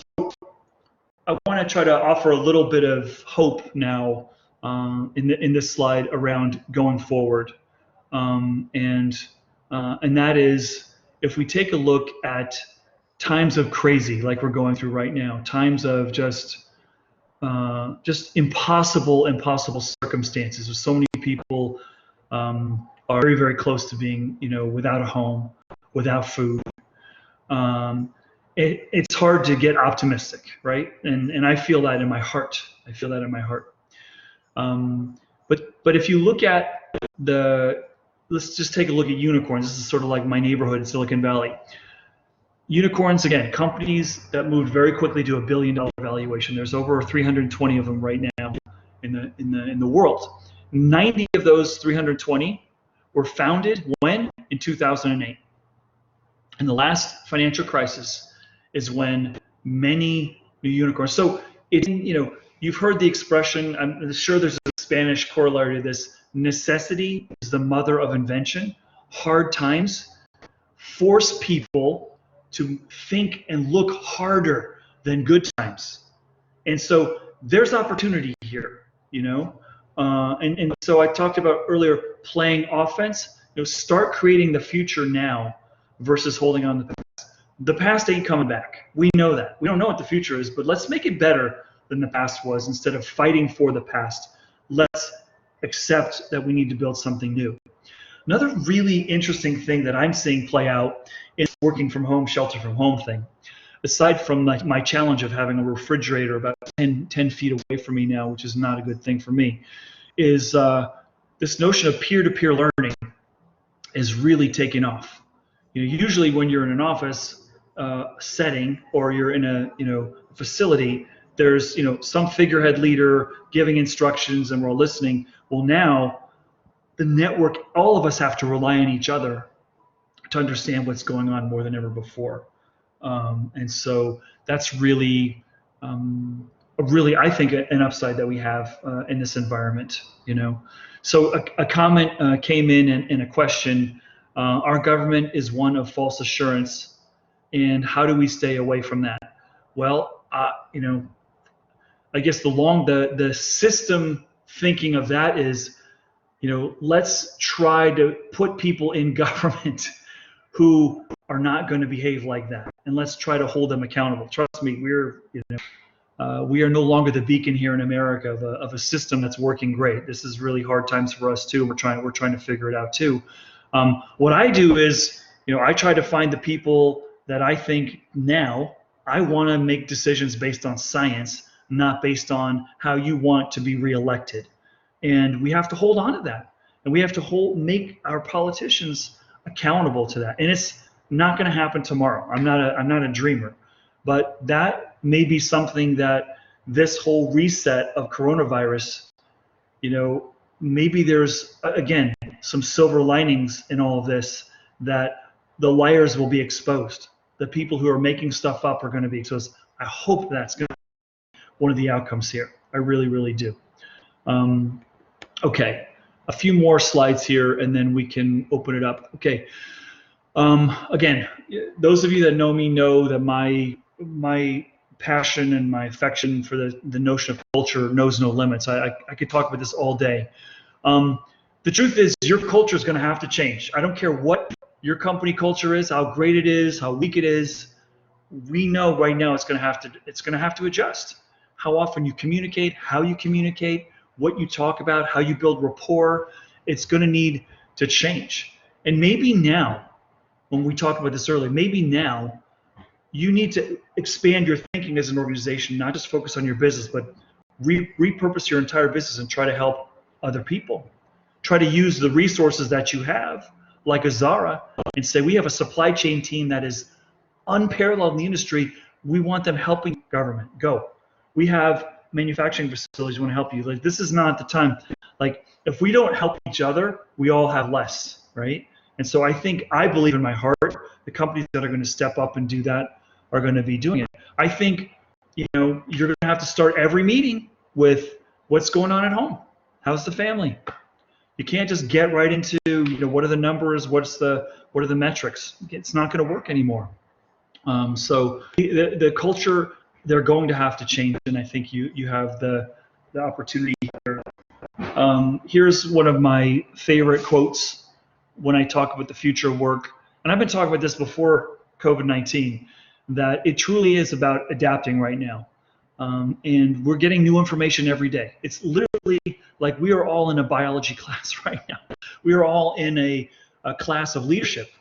I want to try to offer a little bit of hope now in this slide around going forward, and that is, if we take a look at times of crazy like we're going through right now, times of just impossible circumstances, with so many people are very, very close to being, without a home, without food. It's hard to get optimistic, right? And I feel that in my heart. But if you look at let's just take a look at unicorns. This is sort of like my neighborhood in Silicon Valley. Unicorns, again, companies that moved very quickly to $1 billion valuation. There's over 320 of them right now in the world. 90 of those 320 were founded when? In 2008. And the last financial crisis is when many new unicorns. So you've heard the expression. I'm sure there's a Spanish corollary to this. Necessity is the mother of invention. Hard times force people to think and look harder than good times. And so there's opportunity here, and so I talked about earlier, playing offense. Start creating the future now versus holding on to the past. The past ain't coming back. We know that. We don't know what the future is, but let's make it better than the past was. Instead of fighting for the past, let's accept that we need to build something new. Another really interesting thing that I'm seeing play out in working from home, shelter from home thing, aside from my challenge of having a refrigerator about 10 feet away from me now, which is not a good thing for me, is this notion of peer-to-peer learning is really taking off. Usually when you're in an office setting or you're in a facility, there's some figurehead leader giving instructions and we're all listening. Well, now the network, all of us have to rely on each other to understand what's going on more than ever before. And so that's really, I think, an upside that we have in this environment. So a comment came in and a question. Our government is one of false assurance, and how do we stay away from that? Well, I guess the system thinking of that is, let's try to put people in government who are not going to behave like that, and let's try to hold them accountable. Trust me, we are no longer the beacon here in America of a system that's working great. This is really hard times for us too. We're trying to figure it out too. What I do is, I try to find the people that I think now I want to make decisions based on science, not based on how you want to be reelected. And we have to hold on to that, and we have to make our politicians accountable to that. And it's not going to happen tomorrow. I'm not a dreamer, but that may be something that this whole reset of coronavirus, maybe there's again some silver linings in all of this, that the liars will be exposed. The people who are making stuff up are going to be exposed. I hope that's going to be one of the outcomes here. I really, really do. Okay, a few more slides here, and then we can open it up. Okay. Again, those of you that know me know that my passion and my affection for the notion of culture knows no limits. I could talk about this all day. The truth is, your culture is going to have to change. I don't care what your company culture is, how great it is, how weak it is. We know right now it's going to have to adjust. How often you communicate, how you communicate, what you talk about, how you build rapport. It's going to need to change. And maybe now when we talked about this earlier, maybe now you need to expand your thinking as an organization, not just focus on your business, but repurpose your entire business and try to help other people. Try to use the resources that you have, like a Zara, and say, we have a supply chain team that is unparalleled in the industry. We want them helping government. Go. We have manufacturing facilities who want to help you. Like, this is not the time. Like, if we don't help each other, we all have less, right? And so I believe in my heart, the companies that are going to step up and do that are going to be doing it. I think, you're going to have to start every meeting with what's going on at home. How's the family? You can't just get right into, what are the numbers? What are the metrics? It's not going to work anymore. So the culture, they're going to have to change, and I think you have the opportunity here. Here's one of my favorite quotes when I talk about the future of work, and I've been talking about this before COVID-19, that it truly is about adapting right now. And we're getting new information every day. It's literally like we are all in a biology class right now. We are all in a class of leadership.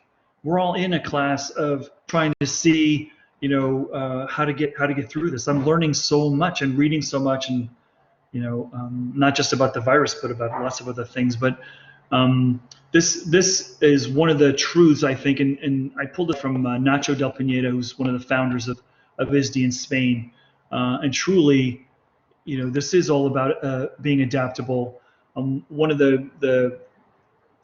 We're all in a class of trying to see, how to get through this. I'm learning so much and reading so much, and not just about the virus, but about lots of other things. But this is one of the truths, I think, and I pulled it from Nacho Del Pineda, who's one of the founders of ISDI in Spain. And truly, this is all about being adaptable. One of the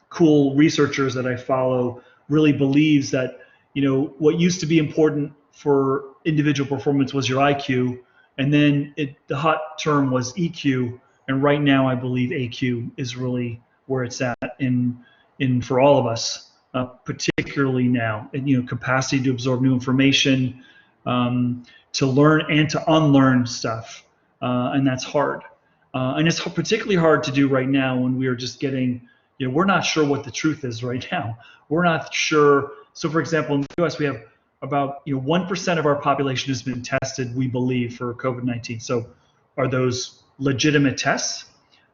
cool researchers that I follow really believes that, what used to be important for individual performance was your IQ, and then the hot term was EQ, and right now I believe AQ is really where it's at in for all of us, particularly now. And capacity to absorb new information, to learn and to unlearn stuff, and that's hard. And it's particularly hard to do right now when we are just getting, we're not sure what the truth is right now. We're not sure. So, for example, in the U.S., we have about 1% of our population has been tested, we believe, for COVID-19. So, are those legitimate tests?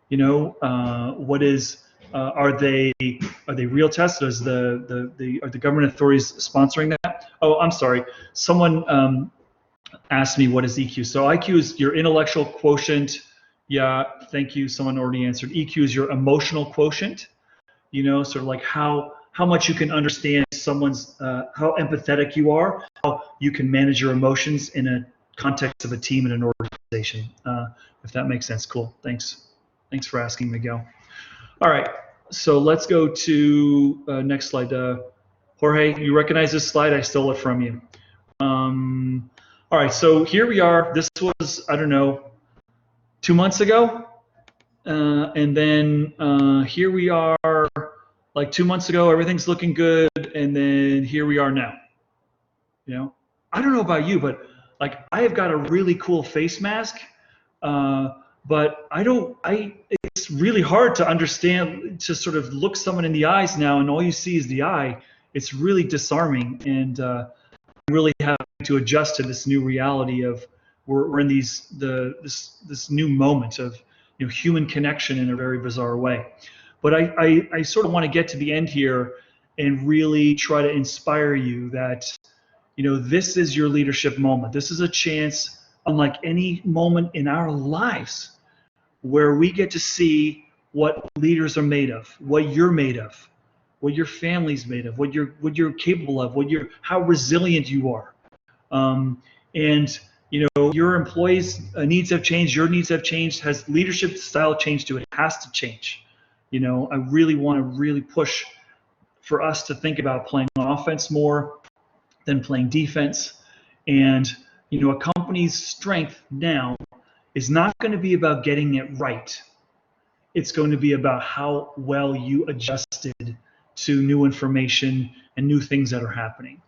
What is? Are they real tests? Are the government authorities sponsoring that? Oh, I'm sorry. Someone asked me what is EQ. So IQ is your intellectual quotient. Yeah, thank you. Someone already answered. EQ is your emotional quotient. Sort of like how much you can understand someone's, how empathetic you are, how you can manage your emotions in a context of a team and an organization. If that makes sense. Cool. Thanks for asking, Miguel. All right. So let's go to next slide. Jorge, you recognize this slide? I stole it from you. All right, so here we are. This was, I don't know, 2 months ago. And then here we are, like 2 months ago, everything's looking good. And then here we are now. I don't know about you, but like I have got a really cool face mask. But it's really hard to understand, to sort of look someone in the eyes now and all you see is the eye. It's really disarming, and really having to adjust to this new reality of we're in this new moment of human connection in a very bizarre way. But I sort of want to get to the end here and really try to inspire you that this is your leadership moment. This is a chance, unlike any moment in our lives, where we get to see what leaders are made of, what you're made of, what your family's made of, what you're capable of, how resilient you are. And your employees' needs have changed, your needs have changed. Has leadership style changed to it? It has to change. I really want to push for us to think about playing offense more than playing defense. And a company's strength now is not going to be about getting it right. It's going to be about how well you adjusted to new information and new things that are happening,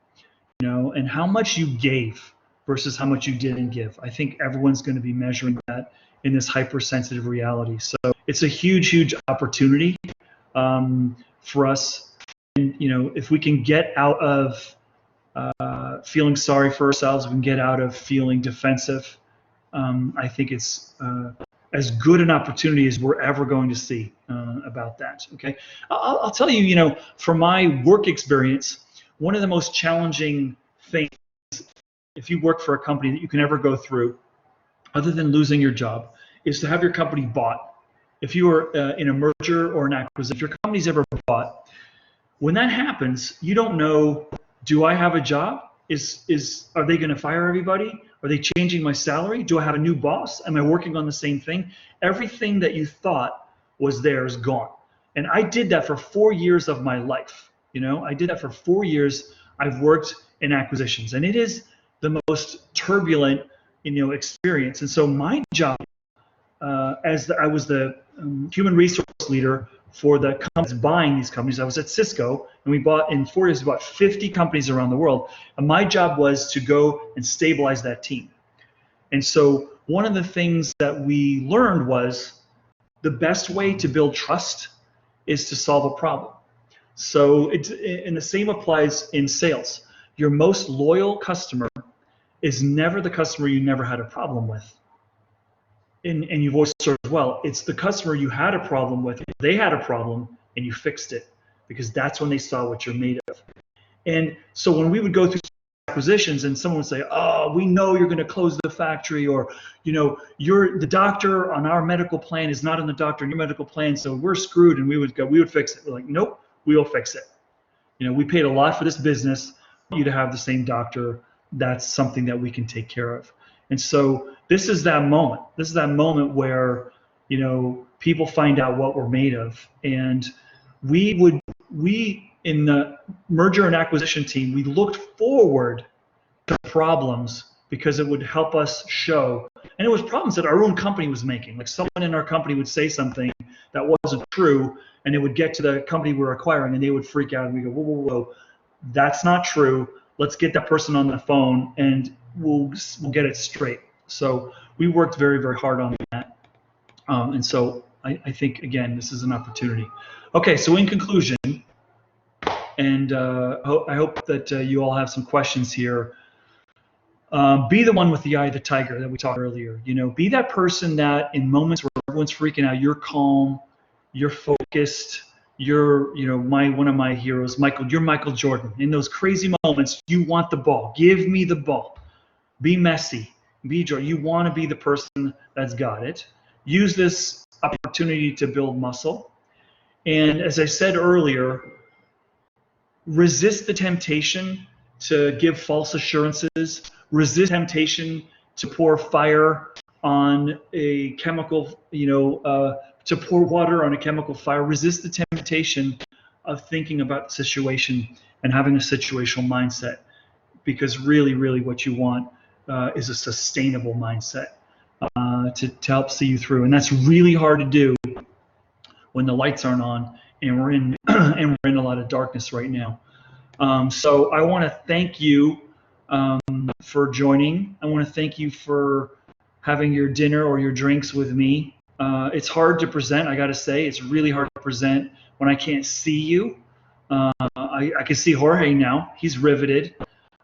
and how much you gave versus how much you didn't give. I think everyone's going to be measuring that in this hypersensitive reality. So it's a huge, huge opportunity for us. And if we can get out of feeling sorry for ourselves, we can get out of feeling defensive. I think it's as good an opportunity as we're ever going to see about that. Okay, I'll tell you, from my work experience, one of the most challenging things, if you work for a company, that you can ever go through, other than losing your job, is to have your company bought. If you are in a merger or an acquisition, if your company's ever bought, when that happens, you don't know, do I have a job? Are they going to fire everybody? Are they changing my salary? Do I have a new boss? Am I working on the same thing? Everything that you thought was there is gone. And I did that for 4 years of my life. I did that for 4 years. I've worked in acquisitions, and it is the most turbulent, experience. And so my job, I was the human resource leader for the companies buying these companies. I was at Cisco, and we bought, in 4 years, about 50 companies around the world. And my job was to go and stabilize that team. And so one of the things that we learned was the best way to build trust is to solve a problem. So and the same applies in sales. Your most loyal customer is never the customer you never had a problem with. And you've always served well. It's the customer you had a problem with. They had a problem and you fixed it, because that's when they saw what you're made of. And so when we would go through acquisitions and someone would say, oh, we know you're going to close the factory, or, the doctor on our medical plan is not in the doctor in your medical plan, so we're screwed, and we would fix it. We're like, nope, we'll fix it. We paid a lot for this business. I want you to have the same doctor. That's something that we can take care of. And so this is that moment. This is that moment where, people find out what we're made of. And we in the merger and acquisition team, we looked forward to problems because it would help us show. And it was problems that our own company was making. Like someone in our company would say something that wasn't true, and it would get to the company we're acquiring, and they would freak out, and we go, whoa, whoa, whoa, that's not true. Let's get that person on the phone, and we'll get it straight. So we worked very, very hard on that. And so I think, again, this is an opportunity. Okay, so in conclusion, and I hope that you all have some questions here. Be the one with the eye of the tiger that we talked earlier. Be that person that in moments where everyone's freaking out, you're calm, you're focused. You're, one of my heroes, Michael. You're Michael Jordan. In those crazy moments, you want the ball. Give me the ball. Be messy. Be Jordan. You want to be the person that's got it. Use this opportunity to build muscle. And as I said earlier, resist the temptation to give false assurances. Resist temptation to pour fire on a chemical, to pour water on a chemical fire. Resist the temptation of thinking about the situation and having a situational mindset, because really, really what you want is a sustainable mindset to help see you through. And that's really hard to do when the lights aren't on and we're in a lot of darkness right now. So I want to thank you for joining. I want to thank you for having your dinner or your drinks with me. It's hard to present, I got to say. It's really hard to present when I can't see you. I can see Jorge now. He's riveted.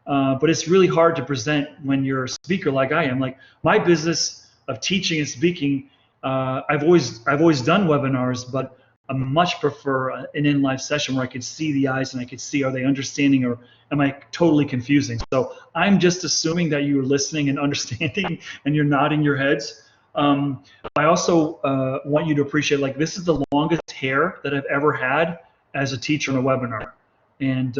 But it's really hard to present when you're a speaker like I am. Like my business of teaching and speaking, I've always done webinars, but I much prefer an in-live session where I could see the eyes and I could see, are they understanding or am I totally confusing? So I'm just assuming that you're listening and understanding and you're nodding your heads. I also want you to appreciate, like, this is the longest hair that I've ever had as a teacher in a webinar. And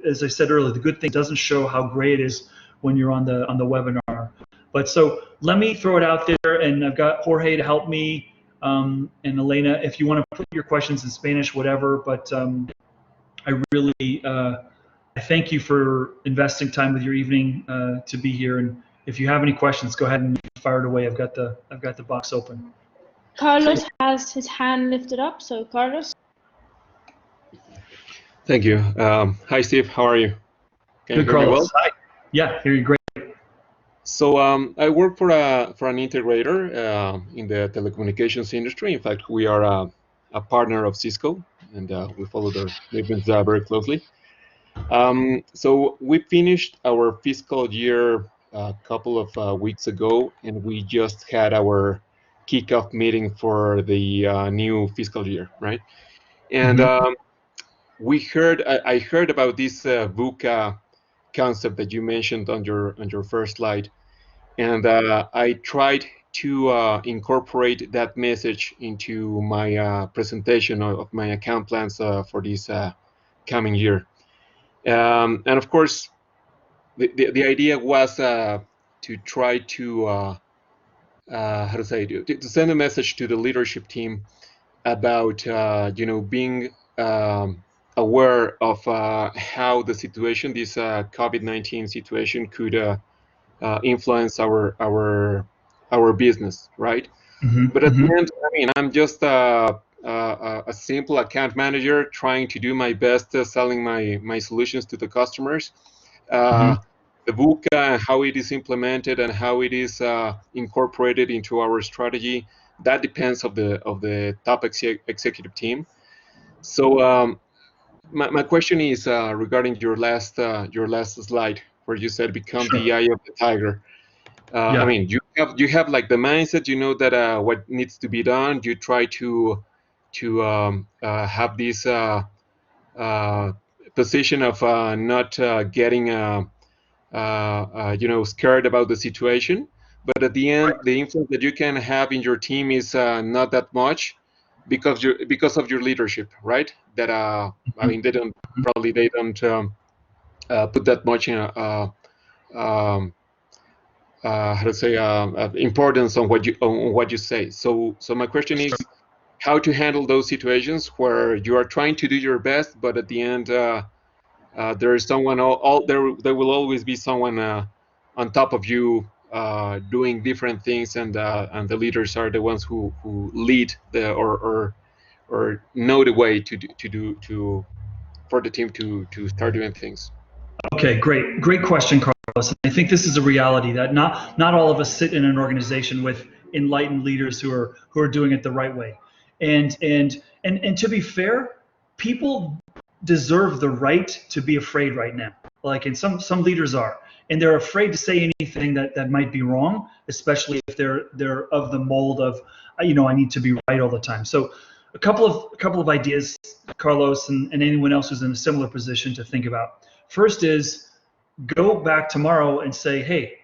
as I said earlier, the good thing doesn't show how gray it is when you're on the webinar. But so let me throw it out there, and I've got Jorge to help me, and Elena, if you want to put your questions in Spanish, whatever. But I really I thank you for investing time with your evening to be here. And if you have any questions, go ahead and fire it away. I've got the box open. Carlos has his hand lifted up. So Carlos. Thank you. Hi, Steve. How are you? Can Good, you hear me Carlos. well? Hi. Yeah, hear you great. So I work for an integrator in the telecommunications industry. In fact, we are a partner of Cisco, and we follow their movements very closely. So we finished our fiscal year a couple of weeks ago, and we just had our kickoff meeting for the new fiscal year, right? And I heard about this VUCA concept that you mentioned on your first slide, and I tried to incorporate that message into my presentation of my account plans for this coming year. And of course, the idea was to try to how to say it, to send a message to the leadership team about being aware of how the situation, this COVID-19 situation, could influence our business, right? But at the end, I mean, I'm just a simple account manager trying to do my best selling my solutions to the customers. The VUCA, how it is implemented and how it is incorporated into our strategy, that depends of the top executive team. So my question is regarding your last slide where you said become Sure. the eye of the tiger. Yeah. I mean, you have like the mindset, you know that what needs to be done. You try to have this position of not getting scared about the situation. But at the end, the influence that you can have in your team is not that much because of your leadership, right? That I mean, they don't put that much in how to say importance on what you say. So my question is how to handle those situations where you are trying to do your best, but at the end there is someone there will always be someone on top of you doing different things, and the leaders are the ones who lead or know the way for the team to start doing things. Okay, great question, Carlos. I think this is a reality that not all of us sit in an organization with enlightened leaders who are doing it the right way. And to be fair, people deserve the right to be afraid right now. Like, and some leaders are, and they're afraid to say anything that might be wrong, especially if they're of the mold of, I need to be right all the time. So a couple of ideas, Carlos, and anyone else who's in a similar position to think about. First is go back tomorrow and say, hey,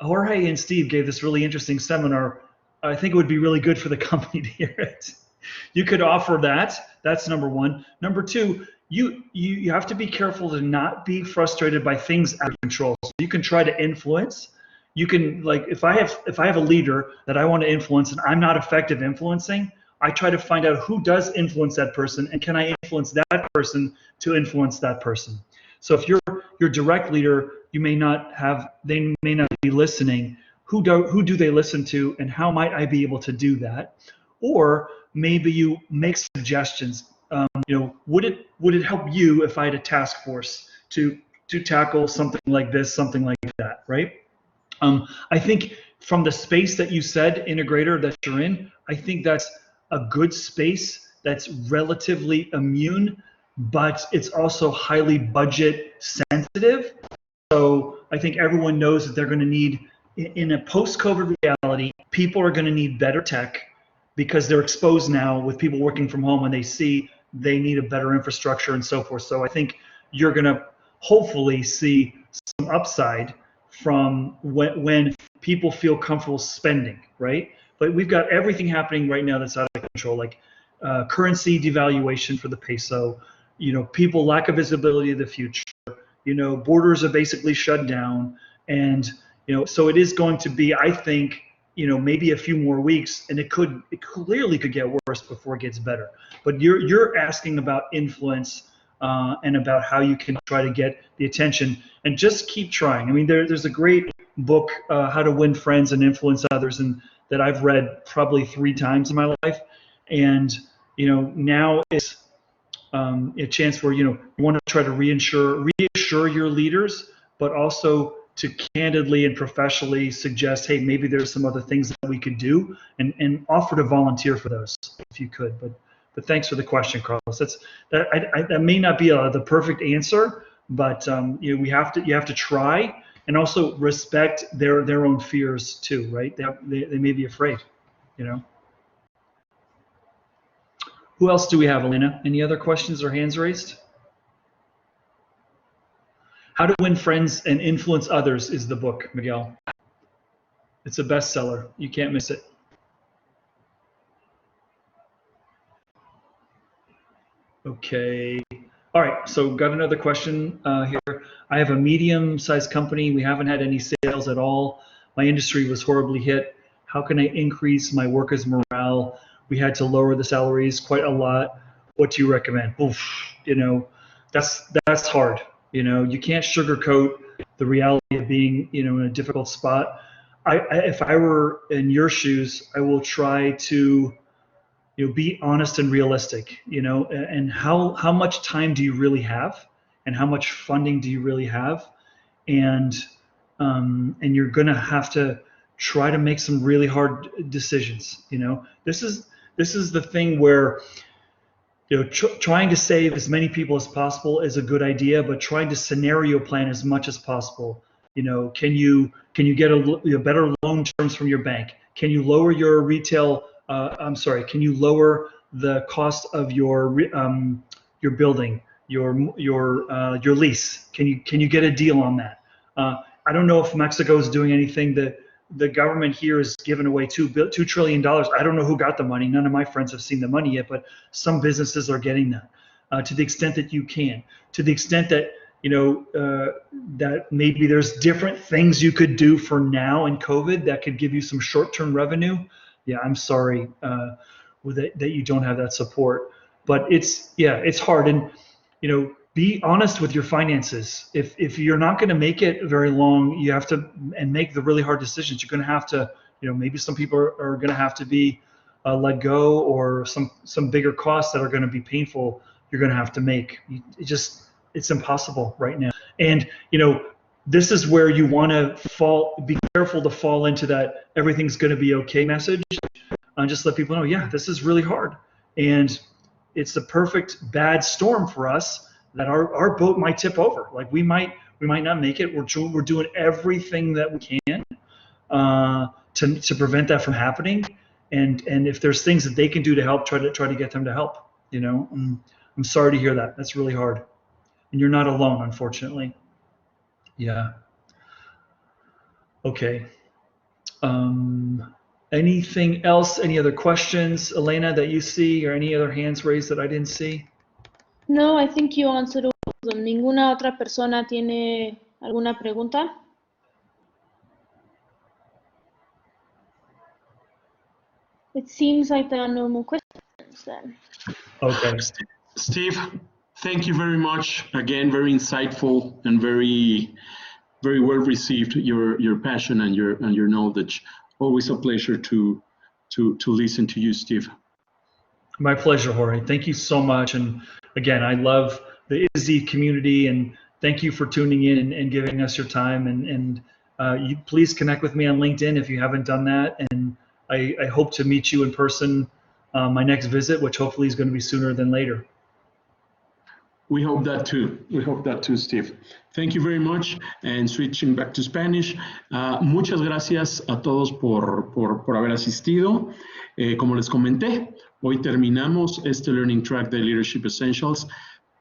Jorge and Steve gave this really interesting seminar. I think it would be really good for the company to hear it. You could offer that. That's number one. Number two, you have to be careful to not be frustrated by things out of control. So you can try to influence. You can, like, if I have a leader that I want to influence and I'm not effective influencing, I try to find out who does influence that person and can I influence that person to influence that person. So if you're your direct leader, they may not be listening. Who do they listen to, and how might I be able to do that? Or maybe you make suggestions. Would it help you if I had a task force to tackle something like this, something like that, right? I think from the space that you said, integrator, that you're in, I think that's a good space that's relatively immune, but it's also highly budget sensitive. So I think everyone knows that they're going to need, in a post-COVID reality, people are going to need better tech because they're exposed now with people working from home and they see they need a better infrastructure and so forth. So I think you're going to hopefully see some upside from when people feel comfortable spending, right? But we've got everything happening right now that's out of control, like currency devaluation for the peso, people lack of visibility of the future, borders are basically shut down, and so it is going to be, I think, maybe a few more weeks, and it clearly could get worse before it gets better. But you're asking about influence and about how you can try to get the attention, and just keep trying. I mean, there's a great book, How to Win Friends and Influence Others, and that I've read probably 3 times in my life, and now it's a chance where you want to try to reassure your leaders, but also to candidly and professionally suggest, hey, maybe there's some other things that we could do, and offer to volunteer for those if you could. But thanks for the question, Carlos. That may not be the perfect answer, but you have to try, and also respect their own fears too, right? They may be afraid, Who else do we have, Elena? Any other questions or hands raised? How to Win Friends and Influence Others is the book, Miguel. It's a bestseller. You can't miss it. Okay. All right. So got another question here. I have a medium-sized company. We haven't had any sales at all. My industry was horribly hit. How can I increase my workers' morale? We had to lower the salaries quite a lot. What do you recommend? Oof, you know, that's hard. You know, you can't sugarcoat the reality of being, you know, in a difficult spot. If I were in your shoes, I will try to, you know, be honest and realistic, you know, and how much time do you really have, and how much funding do you really have, and you're gonna have to try to make some really hard decisions. You know, this is the thing where, you know, trying to save as many people as possible is a good idea, but trying to scenario plan as much as possible. You know, can you get a better loan terms from your bank? Can you lower your retail? Can you lower the cost of your building, your lease? Can you get a deal on that? I don't know if Mexico is doing anything. The government here has given away $2 trillion. I don't know who got the money. None of my friends have seen the money yet, but some businesses are getting that. To the extent that you can, to the extent that, you know, that maybe there's different things you could do for now in COVID that could give you some short-term revenue. Yeah, I'm sorry that you don't have that support, but it's hard. And, you know, be honest with your finances. If you're not going to make it very long, you have to and make the really hard decisions. You're going to have to, you know, maybe some people are going to have to be let go, or some bigger costs that are going to be painful. You're going to have to make. It's impossible right now. And, you know, this is where you want to be careful to fall into that everything's going to be okay message, and just let people know, yeah, this is really hard, and it's the perfect bad storm for us, that our boat might tip over. Like we might not make it. We're doing everything that we can to prevent that from happening. And if there's things that they can do to help, try to get them to help. You know, I'm sorry to hear that. That's really hard, and you're not alone, unfortunately. Yeah. Okay. Anything else? Any other questions, Elena, that you see, or any other hands raised that I didn't see? No, I think you answered all of them. ¿Ninguna otra persona tiene alguna pregunta? It seems like there are no more questions then. Okay. Steve, thank you very much. Again, very insightful and very well received. Your passion and your knowledge. Always a pleasure to listen to you, Steve. My pleasure, Jorge. Thank you so much. And again, I love the ISDI community, and thank you for tuning in and giving us your time. And you please connect with me on LinkedIn if you haven't done that. And I hope to meet you in person my next visit, which hopefully is going to be sooner than later. We hope that too. We hope that too, Steve. Thank you very much. And switching back to Spanish, muchas gracias a todos por haber asistido. Como les comenté, hoy terminamos este Learning Track de Leadership Essentials,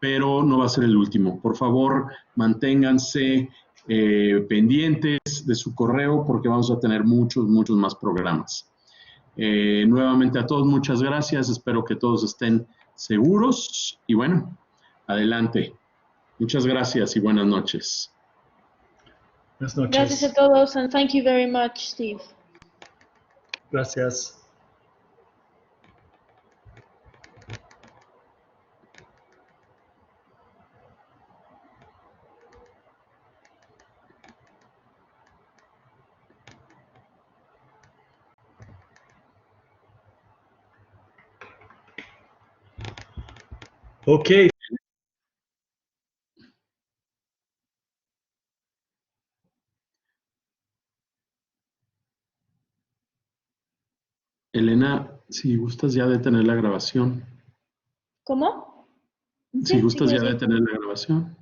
pero no va a ser el último. Por favor, manténganse pendientes de su correo, porque vamos a tener muchos más programas. Nuevamente a todos, muchas gracias. Espero que todos estén seguros. Y bueno, adelante. Muchas gracias y buenas noches. Buenas noches. Gracias a todos, and thank you very much, Steve. Gracias. Okay. Elena, si gustas ya detener la grabación. ¿Cómo? Si gustas ya detener la grabación.